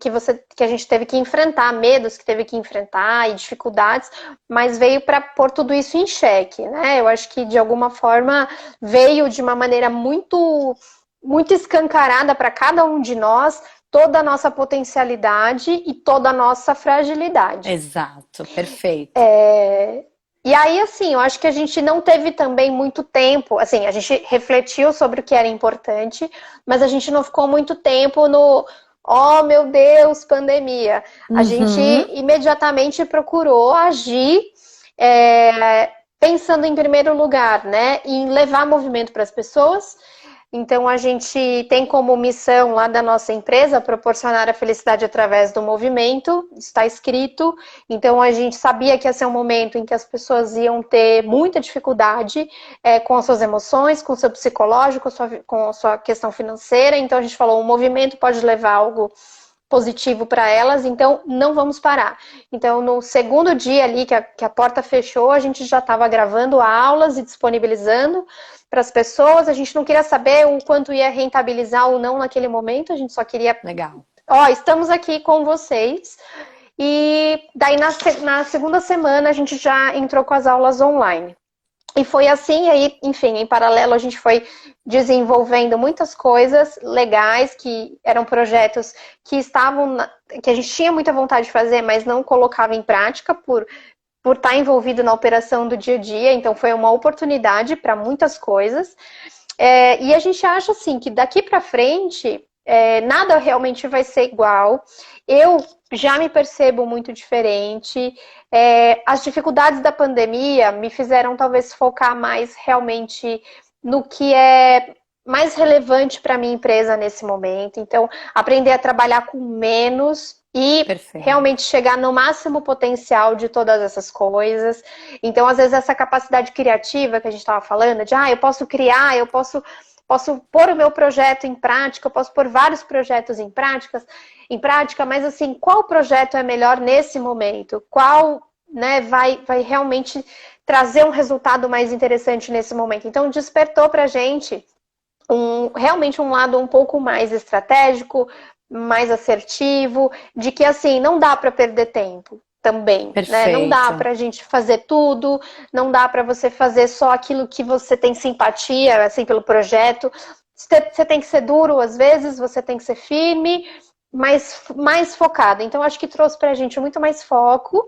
que a gente teve que enfrentar, medos que teve que enfrentar e dificuldades, mas veio para pôr tudo isso em xeque, né? Eu acho que de alguma forma veio de uma maneira muito escancarada para cada um de nós toda a nossa potencialidade e toda a nossa fragilidade. Exato, perfeito. E aí, assim, eu acho que a gente não teve também muito tempo, assim, a gente refletiu sobre o que era importante, mas a gente não ficou muito tempo no, oh meu Deus, pandemia. A gente Uhum. imediatamente procurou agir, é, pensando em primeiro lugar, né, em levar movimento para as pessoas. Então, a gente tem como missão lá da nossa empresa proporcionar a felicidade através do movimento, está escrito. Então, a gente sabia que ia ser um momento em que as pessoas iam ter muita dificuldade com as suas emoções, com o seu psicológico, com a sua questão financeira. Então, a gente falou, o movimento pode levar algo positivo para elas, então não vamos parar. Então, no segundo dia ali que a porta fechou, a gente já estava gravando aulas e disponibilizando para as pessoas. A gente não queria saber o quanto ia rentabilizar ou não naquele momento, a gente só queria, Legal. ó, estamos aqui com vocês. E daí na segunda semana a gente já entrou com as aulas online. E foi assim, aí, enfim, em paralelo a gente foi desenvolvendo muitas coisas legais, que eram projetos que estavam, que a gente tinha muita vontade de fazer, mas não colocava em prática por estar envolvido na operação do dia a dia, então foi uma oportunidade para muitas coisas. E a gente acha assim que daqui para frente nada realmente vai ser igual. Eu já me percebo muito diferente. As dificuldades da pandemia me fizeram talvez focar mais realmente no que é mais relevante para minha empresa nesse momento. Então, aprender a trabalhar com menos e Perfeito. realmente chegar no máximo potencial de todas essas coisas. Então, às vezes, essa capacidade criativa que a gente estava falando, de eu posso criar, eu posso pôr o meu projeto em prática, eu posso pôr vários projetos em prática, mas assim, qual projeto é melhor nesse momento? Qual, né, vai realmente trazer um resultado mais interessante nesse momento? Então, despertou pra gente realmente um lado um pouco mais estratégico, mais assertivo, de que assim, não dá para perder tempo também, né? Não dá Perfeito. para a gente fazer tudo, não dá para você fazer só aquilo que você tem simpatia, assim, pelo projeto. Você tem que ser duro às vezes, você tem que ser firme, mas mais focado. Então, acho que trouxe para a gente muito mais foco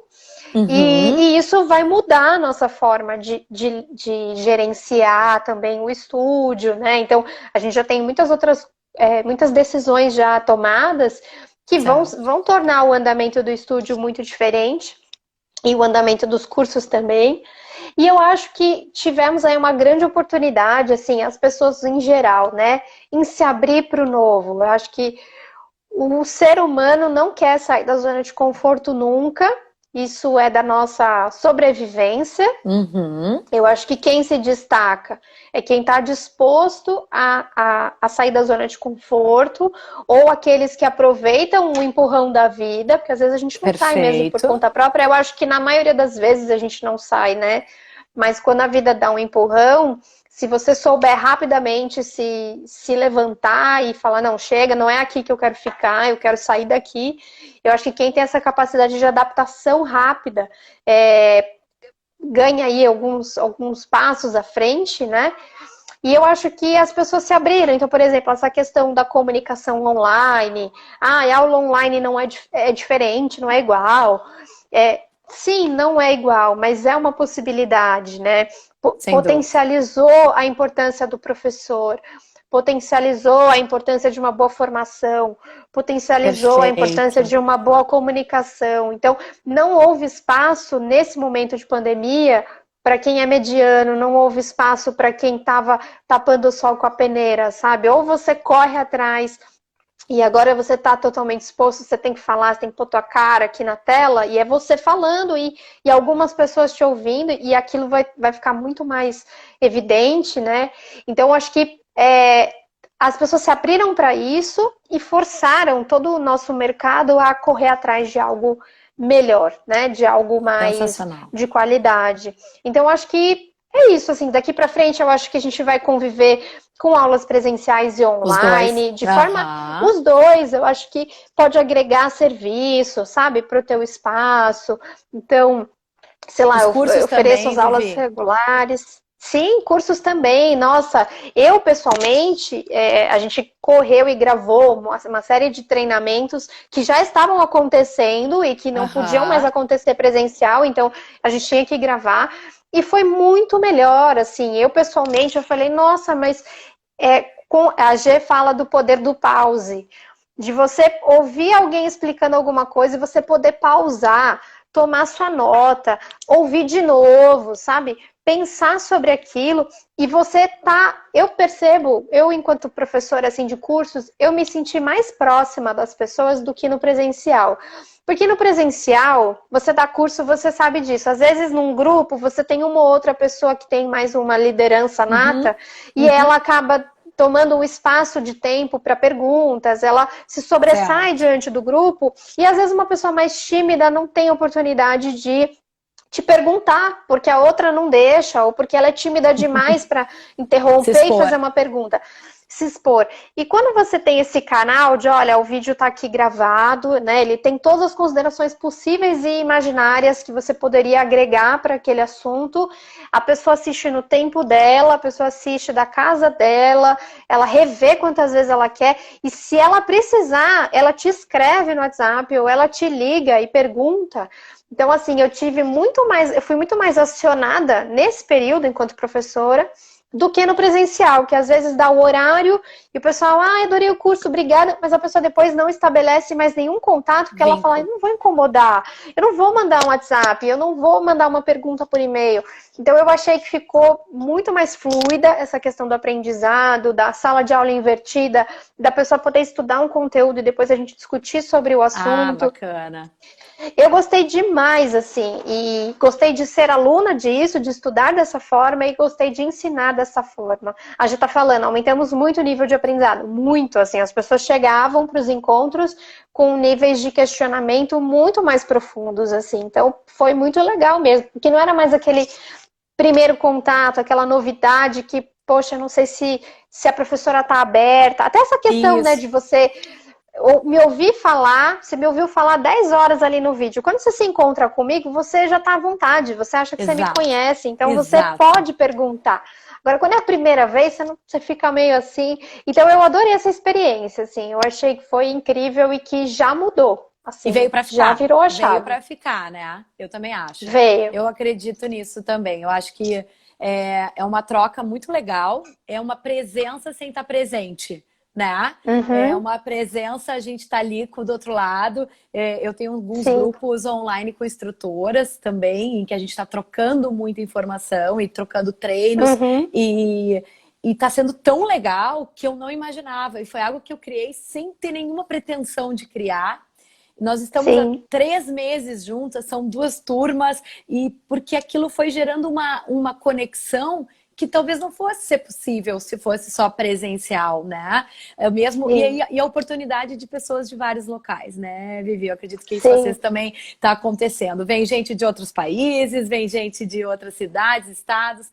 Uhum. e isso vai mudar a nossa forma de gerenciar também o estúdio, né? Então, a gente já tem muitas decisões já tomadas que Certo. vão tornar o andamento do estúdio muito diferente e o andamento dos cursos também. E eu acho que tivemos aí uma grande oportunidade, assim, as pessoas em geral, né, em se abrir para o novo. Eu acho que o ser humano não quer sair da zona de conforto nunca. Isso é da nossa sobrevivência. Uhum. Eu acho que quem se destaca é quem está disposto a sair da zona de conforto, ou aqueles que aproveitam o empurrão da vida, porque às vezes a gente não sai mesmo por Perfeito. conta própria. Eu acho que na maioria das vezes a gente não sai, né? Mas quando a vida dá um empurrão, se você souber rapidamente se levantar e falar, não, chega, não é aqui que eu quero ficar, eu quero sair daqui. Eu acho que quem tem essa capacidade de adaptação rápida ganha aí alguns passos à frente, né? E eu acho que as pessoas se abriram. Então, por exemplo, essa questão da comunicação online. A aula online não é diferente, não é igual. Sim, não é igual, mas é uma possibilidade, né? Sem dúvida. Potencializou a importância do professor, potencializou a importância de uma boa formação, potencializou a importância Perfeito. de uma boa comunicação. Então, não houve espaço nesse momento de pandemia para quem é mediano, não houve espaço para quem estava tapando o sol com a peneira, sabe? Ou você corre atrás e agora você está totalmente exposto, você tem que falar, você tem que pôr tua cara aqui na tela, e é você falando e algumas pessoas te ouvindo, e aquilo vai ficar muito mais evidente, né? Então, acho que as pessoas se abriram para isso e forçaram todo o nosso mercado a correr atrás de algo melhor, né? De algo mais Sensacional. de qualidade. Então, acho que é isso, assim, daqui para frente eu acho que a gente vai conviver com aulas presenciais e Os dois. online, de forma, Aham. os dois, eu acho que pode agregar serviço, sabe, para o teu espaço. Então, sei lá, Os eu cursos ofereço também, as aulas Vivi. regulares. Sim, cursos também. Nossa, eu pessoalmente, a gente correu e gravou uma série de treinamentos que já estavam acontecendo e que não podiam mais Aham. acontecer presencial, então a gente tinha que gravar. E foi muito melhor, assim. Eu pessoalmente, eu falei, nossa, mas a G fala do poder do pause, de você ouvir alguém explicando alguma coisa e você poder pausar, tomar sua nota, ouvir de novo, sabe? Pensar sobre aquilo e você tá, eu percebo, eu enquanto professora assim de cursos, eu me senti mais próxima das pessoas do que no presencial. Porque no presencial, você dá curso, você sabe disso. Às vezes num grupo, você tem uma ou outra pessoa que tem mais uma liderança Uhum. nata e ela Uhum. acaba tomando um espaço de tempo para perguntas, ela se sobressai Certo. diante do grupo e às vezes uma pessoa mais tímida não tem oportunidade de te perguntar, porque a outra não deixa, ou porque ela é tímida demais para Se interromper e expor. fazer uma pergunta, se expor. E quando você tem esse canal de, olha, o vídeo está aqui gravado, né? Ele tem todas as considerações possíveis e imaginárias que você poderia agregar para aquele assunto. A pessoa assiste no tempo dela, a pessoa assiste da casa dela, ela revê quantas vezes ela quer, e se ela precisar, ela te escreve no WhatsApp ou ela te liga e pergunta. Então, assim, eu fui muito mais acionada nesse período enquanto professora do que no presencial, que às vezes dá o horário e o pessoal, adorei o curso, obrigada, mas a pessoa depois não estabelece mais nenhum contato, porque ela fala, eu Vínculo. não vou incomodar, eu não vou mandar um WhatsApp, eu não vou mandar uma pergunta por e-mail. Então, eu achei que ficou muito mais fluida essa questão do aprendizado, da sala de aula invertida, da pessoa poder estudar um conteúdo e depois a gente discutir sobre o Ah, assunto. bacana. Eu gostei demais, assim, e gostei de ser aluna disso, de estudar dessa forma e gostei de ensinar dessa forma. A gente tá falando, aumentamos muito o nível de aprendizado, muito, assim, as pessoas chegavam para os encontros com níveis de questionamento muito mais profundos, assim, então foi muito legal mesmo, porque não era mais aquele primeiro contato, aquela novidade que, poxa, eu não sei se a professora tá aberta, até essa questão, né, Isso. de você me ouvir falar, você me ouviu falar 10 horas ali no vídeo. Quando você se encontra comigo, você já está à vontade, você acha que você me Exato. conhece, então você Exato. pode perguntar. Agora, quando é a primeira vez, você fica meio assim. Então, eu adorei essa experiência, assim. Eu achei que foi incrível e que já mudou. E Assim, veio para já ficar. virou a Veio chave. para ficar, né? Eu também acho. Veio. Eu acredito nisso também. Eu acho que é uma troca muito legal, é uma presença sem estar presente, né? É Uhum, uma presença, a gente está ali do outro lado. Eu tenho alguns sim. grupos online com instrutoras também, em que a gente está trocando muita informação e trocando treinos. Uhum, E está sendo tão legal que eu não imaginava. E foi algo que eu criei sem ter nenhuma pretensão de criar. Nós estamos há sim. 3 meses juntas, são 2 turmas, e porque aquilo foi gerando uma conexão que talvez não fosse ser possível se fosse só presencial, né? Mesmo, Sim. e a oportunidade de pessoas de vários locais, né, Vivi? Eu acredito que isso vocês Sim. também está acontecendo. Vem gente de outros países, vem gente de outras cidades, estados.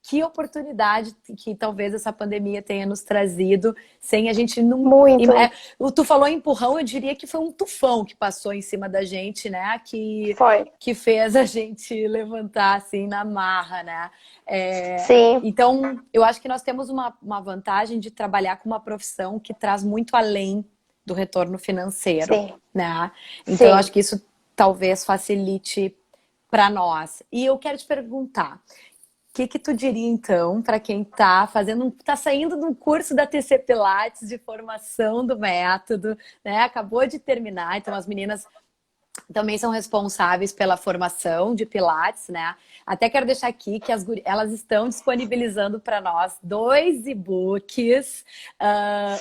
Que oportunidade que talvez essa pandemia tenha nos trazido, sem a gente não. Muito. Tu falou empurrão, eu diria que foi um tufão que passou em cima da gente, né? Foi. Que fez a gente levantar assim na marra, né? Sim. Então, eu acho que nós temos uma vantagem de trabalhar com uma profissão que traz muito além do retorno financeiro, Sim. né? Então, eu acho Sim. que isso talvez facilite para nós. E eu quero te perguntar, que tu diria então para quem tá saindo de um curso da TC Pilates de formação do método, né? Acabou de terminar, então as meninas também são responsáveis pela formação de Pilates, né? Até quero deixar aqui que elas estão disponibilizando para nós 2 e-books,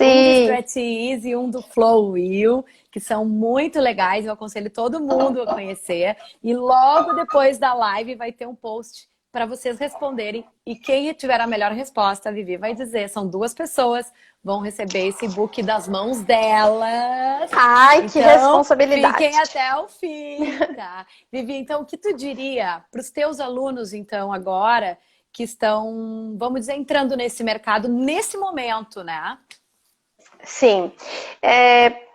um do Sim. Stretch Easy e um do Flow Wheel, que são muito legais, eu aconselho todo mundo a conhecer. E logo depois da live vai ter um post para vocês responderem. E quem tiver a melhor resposta, a Vivi vai dizer, são 2 pessoas, vão receber esse book das mãos delas. Ai, que Então, fiquem responsabilidade. até o fim, tá? Vivi, então, o que tu diria para os teus alunos, então, agora, que estão, vamos dizer, entrando nesse mercado, nesse momento, né? Sim.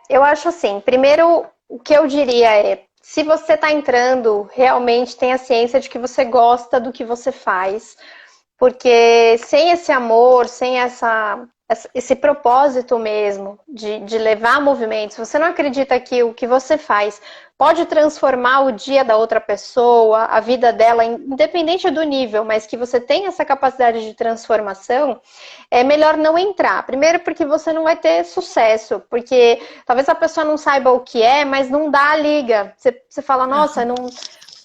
Eu acho assim, primeiro, o que eu diria é, se você está entrando, realmente tenha ciência de que você gosta do que você faz. Porque sem esse amor, sem esse propósito mesmo de levar movimento, se você não acredita que o que você faz pode transformar o dia da outra pessoa, a vida dela, independente do nível, mas que você tem essa capacidade de transformação, é melhor não entrar. Primeiro porque você não vai ter sucesso, porque talvez a pessoa não saiba o que é, mas não dá a liga. Você fala, nossa,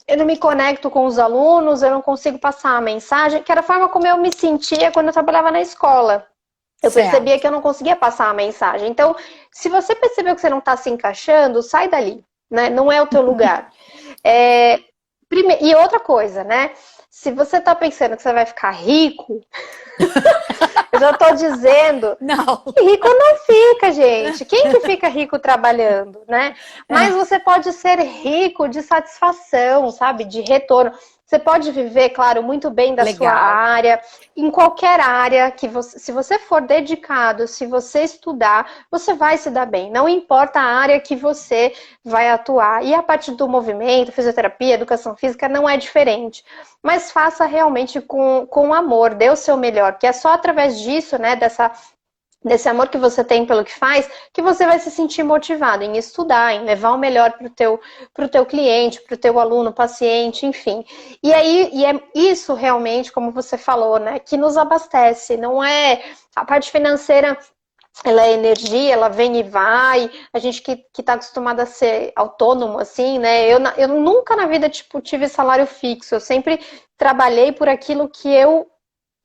eu não me conecto com os alunos, eu não consigo passar a mensagem, que era a forma como eu me sentia quando eu trabalhava na escola. Eu percebia Certo. que eu não conseguia passar a mensagem. Então, se você percebeu que você não está se encaixando, sai dali, né? Não é o teu lugar. E outra coisa, né? Se você está pensando que você vai ficar rico, eu já estou dizendo Não. que rico não fica, gente. Quem que fica rico trabalhando, né? Mas É, você pode ser rico de satisfação, sabe? De retorno. Você pode viver, claro, muito bem da sua legal. área, em qualquer área que você, se você for dedicado, se você estudar, você vai se dar bem. Não importa a área que você vai atuar. E a parte do movimento, fisioterapia, educação física, não é diferente. Mas faça realmente com amor, dê o seu melhor, que é só através disso, né, desse amor que você tem pelo que faz, que você vai se sentir motivado em estudar, em levar o melhor pro teu cliente, pro teu aluno, paciente, enfim. E aí, e é isso realmente, como você falou, né, que nos abastece, não é a parte financeira. Ela é energia, ela vem e vai. A gente que está acostumada a ser autônomo, assim, né? Eu nunca na vida, tipo, tive salário fixo. Eu sempre trabalhei por aquilo que eu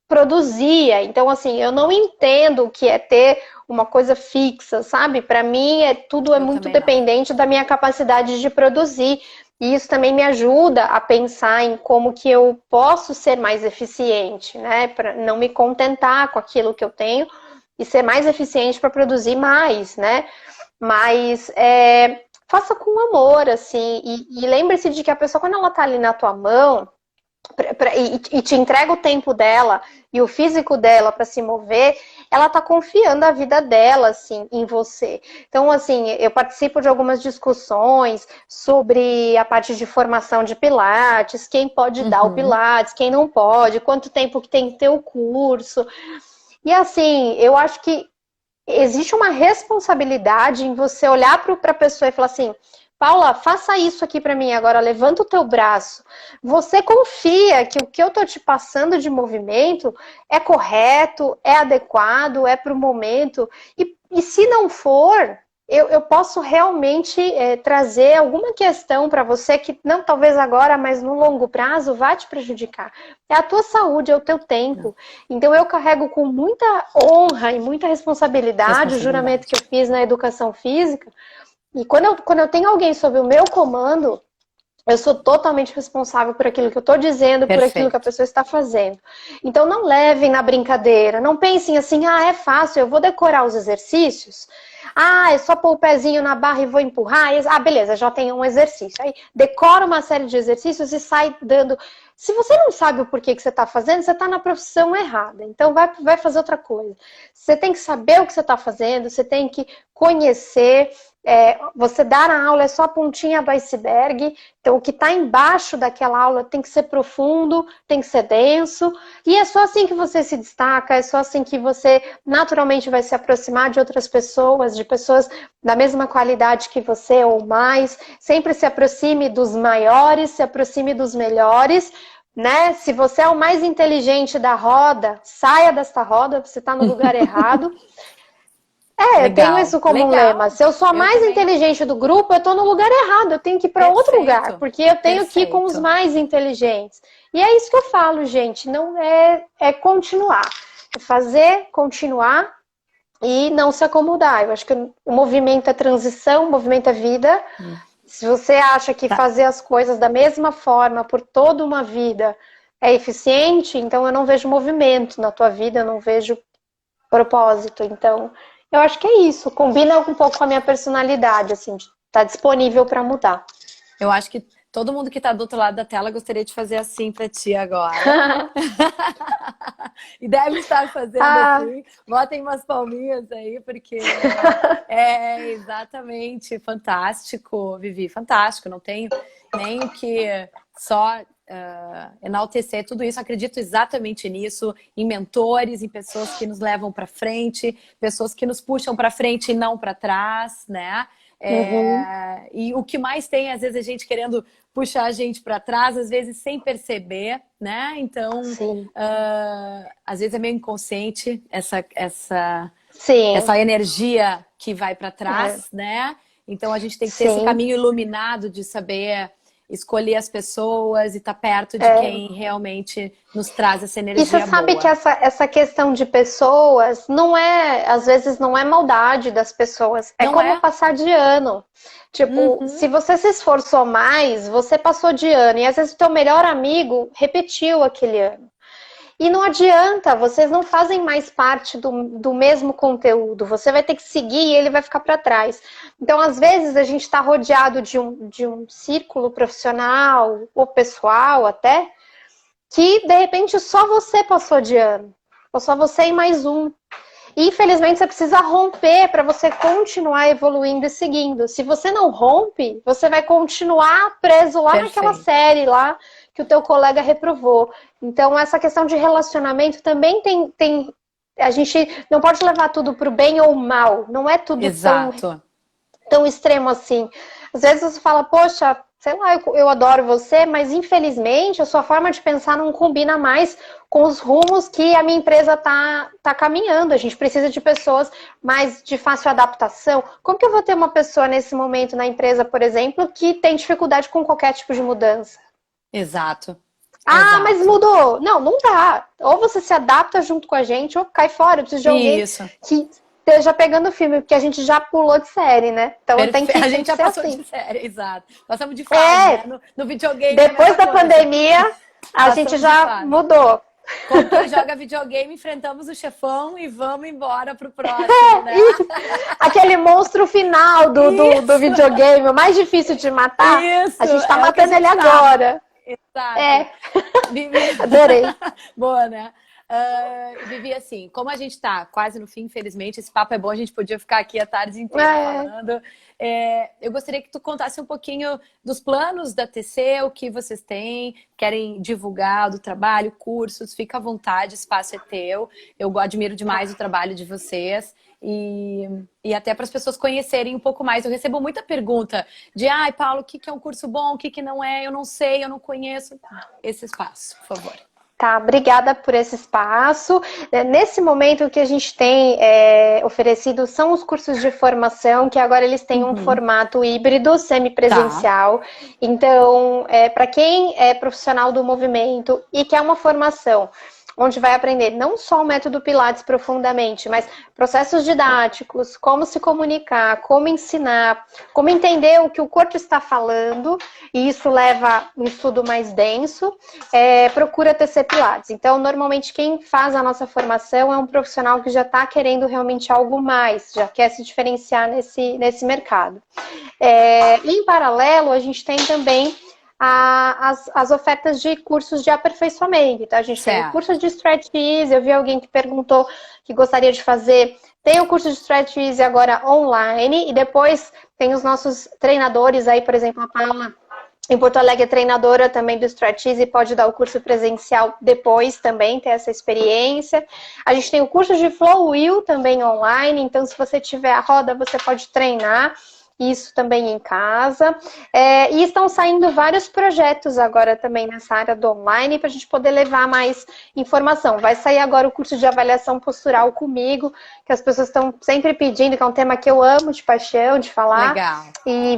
produzia. Então, assim, eu não entendo o que é ter uma coisa fixa, sabe? Para mim, tudo é Eu muito também não. dependente da minha capacidade de produzir. E isso também me ajuda a pensar em como que eu posso ser mais eficiente, né? Para não me contentar com aquilo que eu tenho e ser mais eficiente para produzir mais, né? Mas faça com amor, assim, e lembre-se de que a pessoa, quando ela tá ali na tua mão, e te entrega o tempo dela e o físico dela para se mover, ela tá confiando a vida dela, assim, em você. Então, assim, eu participo de algumas discussões sobre a parte de formação de pilates, quem pode dar o Uhum. pilates, quem não pode, quanto tempo que tem que ter o curso. E assim, eu acho que existe uma responsabilidade em você olhar para a pessoa e falar assim: Paula, faça isso aqui para mim agora, levanta o teu braço. Você confia que o que eu tô te passando de movimento é correto, é adequado, é para o momento. E se não for, eu posso realmente trazer alguma questão para você que não talvez agora, mas no longo prazo vai te prejudicar. É a tua saúde, é o teu tempo. Então eu carrego com muita honra e muita responsabilidade o juramento Responsabilidade. que eu fiz na educação física. E quando eu tenho alguém sob o meu comando, eu sou totalmente responsável por aquilo que eu estou dizendo, por aquilo que a Perfeito. pessoa está fazendo. Então não levem na brincadeira, não pensem assim, ah, é fácil, eu vou decorar os exercícios. Ah, é só pôr o pezinho na barra e vou empurrar. Ah, beleza, já tem um exercício. Aí decora uma série de exercícios e sai dando. Se você não sabe o porquê que você está fazendo, você está na profissão errada. Então vai fazer outra coisa. Você tem que saber o que você está fazendo, você tem que conhecer. Você dar a aula é só a pontinha do iceberg, então o que está embaixo daquela aula tem que ser profundo, tem que ser denso, e é só assim que você se destaca, é só assim que você naturalmente vai se aproximar de outras pessoas, de pessoas da mesma qualidade que você ou mais. Sempre se aproxime dos maiores, se aproxime dos melhores, né? Se você é o mais inteligente da roda, saia desta roda, você está no lugar errado. Eu tenho Legal. isso como um lema. Legal. Se eu sou a Eu mais também. inteligente do grupo, eu estou no lugar errado. Eu tenho que ir para outro lugar, Perfeito. porque eu tenho que ir com os Perfeito. mais inteligentes. E é isso que eu falo, gente. Não é continuar. É fazer, continuar e não se acomodar. Eu acho que o movimento é transição, o movimento é vida. Se você acha que Tá. fazer as coisas da mesma forma por toda uma vida é eficiente, então eu não vejo movimento na tua vida, eu não vejo propósito. Então, eu acho que é isso. Combina um pouco com a minha personalidade, assim, de estar disponível para mudar. Eu acho que todo mundo que está do outro lado da tela gostaria de fazer assim para ti agora. E deve estar fazendo Ah, assim. Botem umas palminhas aí, porque é exatamente fantástico, Vivi, fantástico. Não tenho nem o que só enaltecer tudo isso. Acredito exatamente nisso, em mentores, em pessoas que nos levam para frente, pessoas que nos puxam para frente e não para trás, né? Uhum. E o que mais tem, às vezes, a gente querendo puxar a gente para trás, às vezes sem perceber, né? Então, Sim. às vezes é meio inconsciente Sim. essa energia que vai para É. trás, né? Então a gente tem que ter esse Sim. caminho iluminado de saber escolher as pessoas e estar perto de É. quem realmente nos traz essa E você energia sabe que boa. essa questão de pessoas não é, às vezes, não é maldade das pessoas, é Não como é? passar de ano. Tipo, Uhum. se você se esforçou mais, você passou de ano, e às vezes o teu melhor amigo repetiu aquele ano. E não adianta, vocês não fazem mais parte do mesmo conteúdo, você vai ter que seguir e ele vai ficar para trás. Então, às vezes, a gente está rodeado de um círculo profissional ou pessoal até, que de repente só você passou de ano, ou só você e mais um. E infelizmente você precisa romper para você continuar evoluindo e seguindo. Se você não rompe, você vai continuar preso lá naquela Perfeito. série lá que o teu colega reprovou. Então essa questão de relacionamento também tem a gente não pode levar tudo para o bem ou mal. Não é tudo Exato. tão extremo assim. Às vezes você fala, poxa, sei lá, eu adoro você, mas infelizmente a sua forma de pensar não combina mais com os rumos que a minha empresa tá caminhando. A gente precisa de pessoas mais de fácil adaptação. Como que eu vou ter uma pessoa nesse momento na empresa, por exemplo, que tem dificuldade com qualquer tipo de mudança? Exato. Ah, mas Exato. mudou. Não, não dá. Ou você se adapta junto com a gente, ou cai fora. Eu preciso de alguém Isso. que esteja pegando filme, porque a gente já pulou de série, né? Então tem Perfeito. que, A tem gente que já ser passou de assim. série, exato. Passamos de fase, né? É, No videogame é a depois mesma da coisa. pandemia, a gente Passamos de já fase. mudou. Como quem joga videogame, enfrentamos o chefão e vamos embora pro próximo, né? Aquele monstro final do Isso, videogame, o mais difícil de matar, a isso, gente tá é o que a matando ele gente tá. agora. Exato. É, Vivi... adorei. Boa, né? Vivi, assim, como a gente tá quase no fim, infelizmente, esse papo é bom, a gente podia ficar aqui a tarde inteira É, falando. Eu gostaria que tu contasse um pouquinho dos planos da TC, o que vocês têm, querem divulgar do trabalho, cursos, fica à vontade, o espaço é teu. Eu admiro demais o trabalho de vocês. E até para as pessoas conhecerem um pouco mais. Eu recebo muita pergunta de, ai, Paulo, o que é um curso bom, o que não é, eu não sei, eu não conheço. Esse espaço, por favor. tá, obrigada por esse espaço. Nesse momento, o que a gente tem oferecido são os cursos de formação, que agora eles têm um Uhum. formato híbrido, Tá, semipresencial. Então, para quem é profissional do movimento e quer uma formação onde vai aprender não só o método Pilates profundamente, mas processos didáticos, como se comunicar, como ensinar, como entender o que o corpo está falando, e isso leva a um estudo mais denso, procura TC Pilates. Então, normalmente, quem faz a nossa formação é um profissional que já está querendo realmente algo mais, já quer se diferenciar nesse mercado. Em paralelo, a gente tem também as ofertas de cursos de aperfeiçoamento. Então, a gente tem o curso certo. de Stretch Easy, eu vi alguém que perguntou que gostaria de fazer. Tem o curso de Stretch Easy agora online, e depois tem os nossos treinadores aí, por exemplo, a Paula em Porto Alegre é treinadora também do Stretch Easy, pode dar o curso presencial depois também, ter essa experiência. A gente tem o curso de Flow Wheel também online, então se você tiver a roda, você pode treinar isso também em casa. E estão saindo vários projetos agora também nessa área do online para a gente poder levar mais informação. Vai sair agora o curso de avaliação postural comigo, que as pessoas estão sempre pedindo, que é um tema que eu amo de paixão, de falar. Legal. E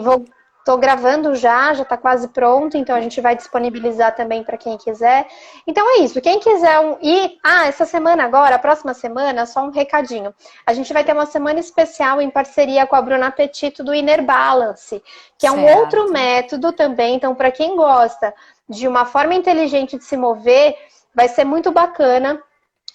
Estou gravando já está quase pronto, então a gente vai disponibilizar também para quem quiser. Então é isso, quem quiser ir... essa semana agora, a próxima semana, só um recadinho. A gente vai ter uma semana especial em parceria com a Bruna Petito do Inner Balance, que é um outro Certo. método também. Então, para quem gosta de uma forma inteligente de se mover, vai ser muito bacana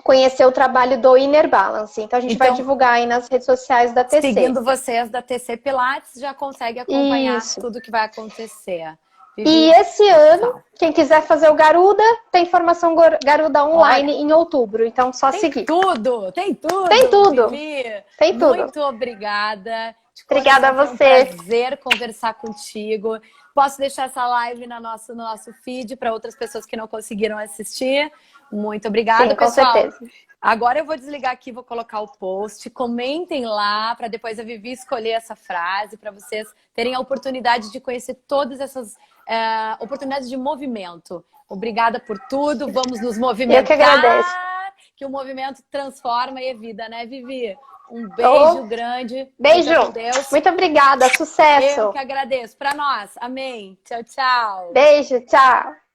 conhecer o trabalho do Inner Balance. Então, a gente vai Então, divulgar aí nas redes sociais da TC. seguindo vocês da TC Pilates, já consegue acompanhar Isso. tudo que vai acontecer. E Vivi, esse ano, fala. quem quiser fazer o Garuda, tem formação Garuda online Olha, em outubro. Então, só tem seguir. tudo, tem Tem tudo, tudo. Vivi. Tem tudo. Muito obrigada. De Obrigada a coração, foi um você. prazer conversar contigo. Posso deixar essa live no nosso feed para outras pessoas que não conseguiram assistir. Muito obrigada, Sim, com pessoal. certeza. Agora eu vou desligar aqui, vou colocar o post. Comentem lá para depois a Vivi escolher essa frase para vocês terem a oportunidade de conhecer todas essas oportunidades de movimento. Obrigada por tudo. Vamos nos movimentar. Eu que agradeço. Que o movimento transforma e é vida, né, Vivi? Um beijo grande. Beijo. Fica com Deus. Muito obrigada. Sucesso. Eu que agradeço. Para nós. Amém. Tchau, tchau. Beijo. Tchau.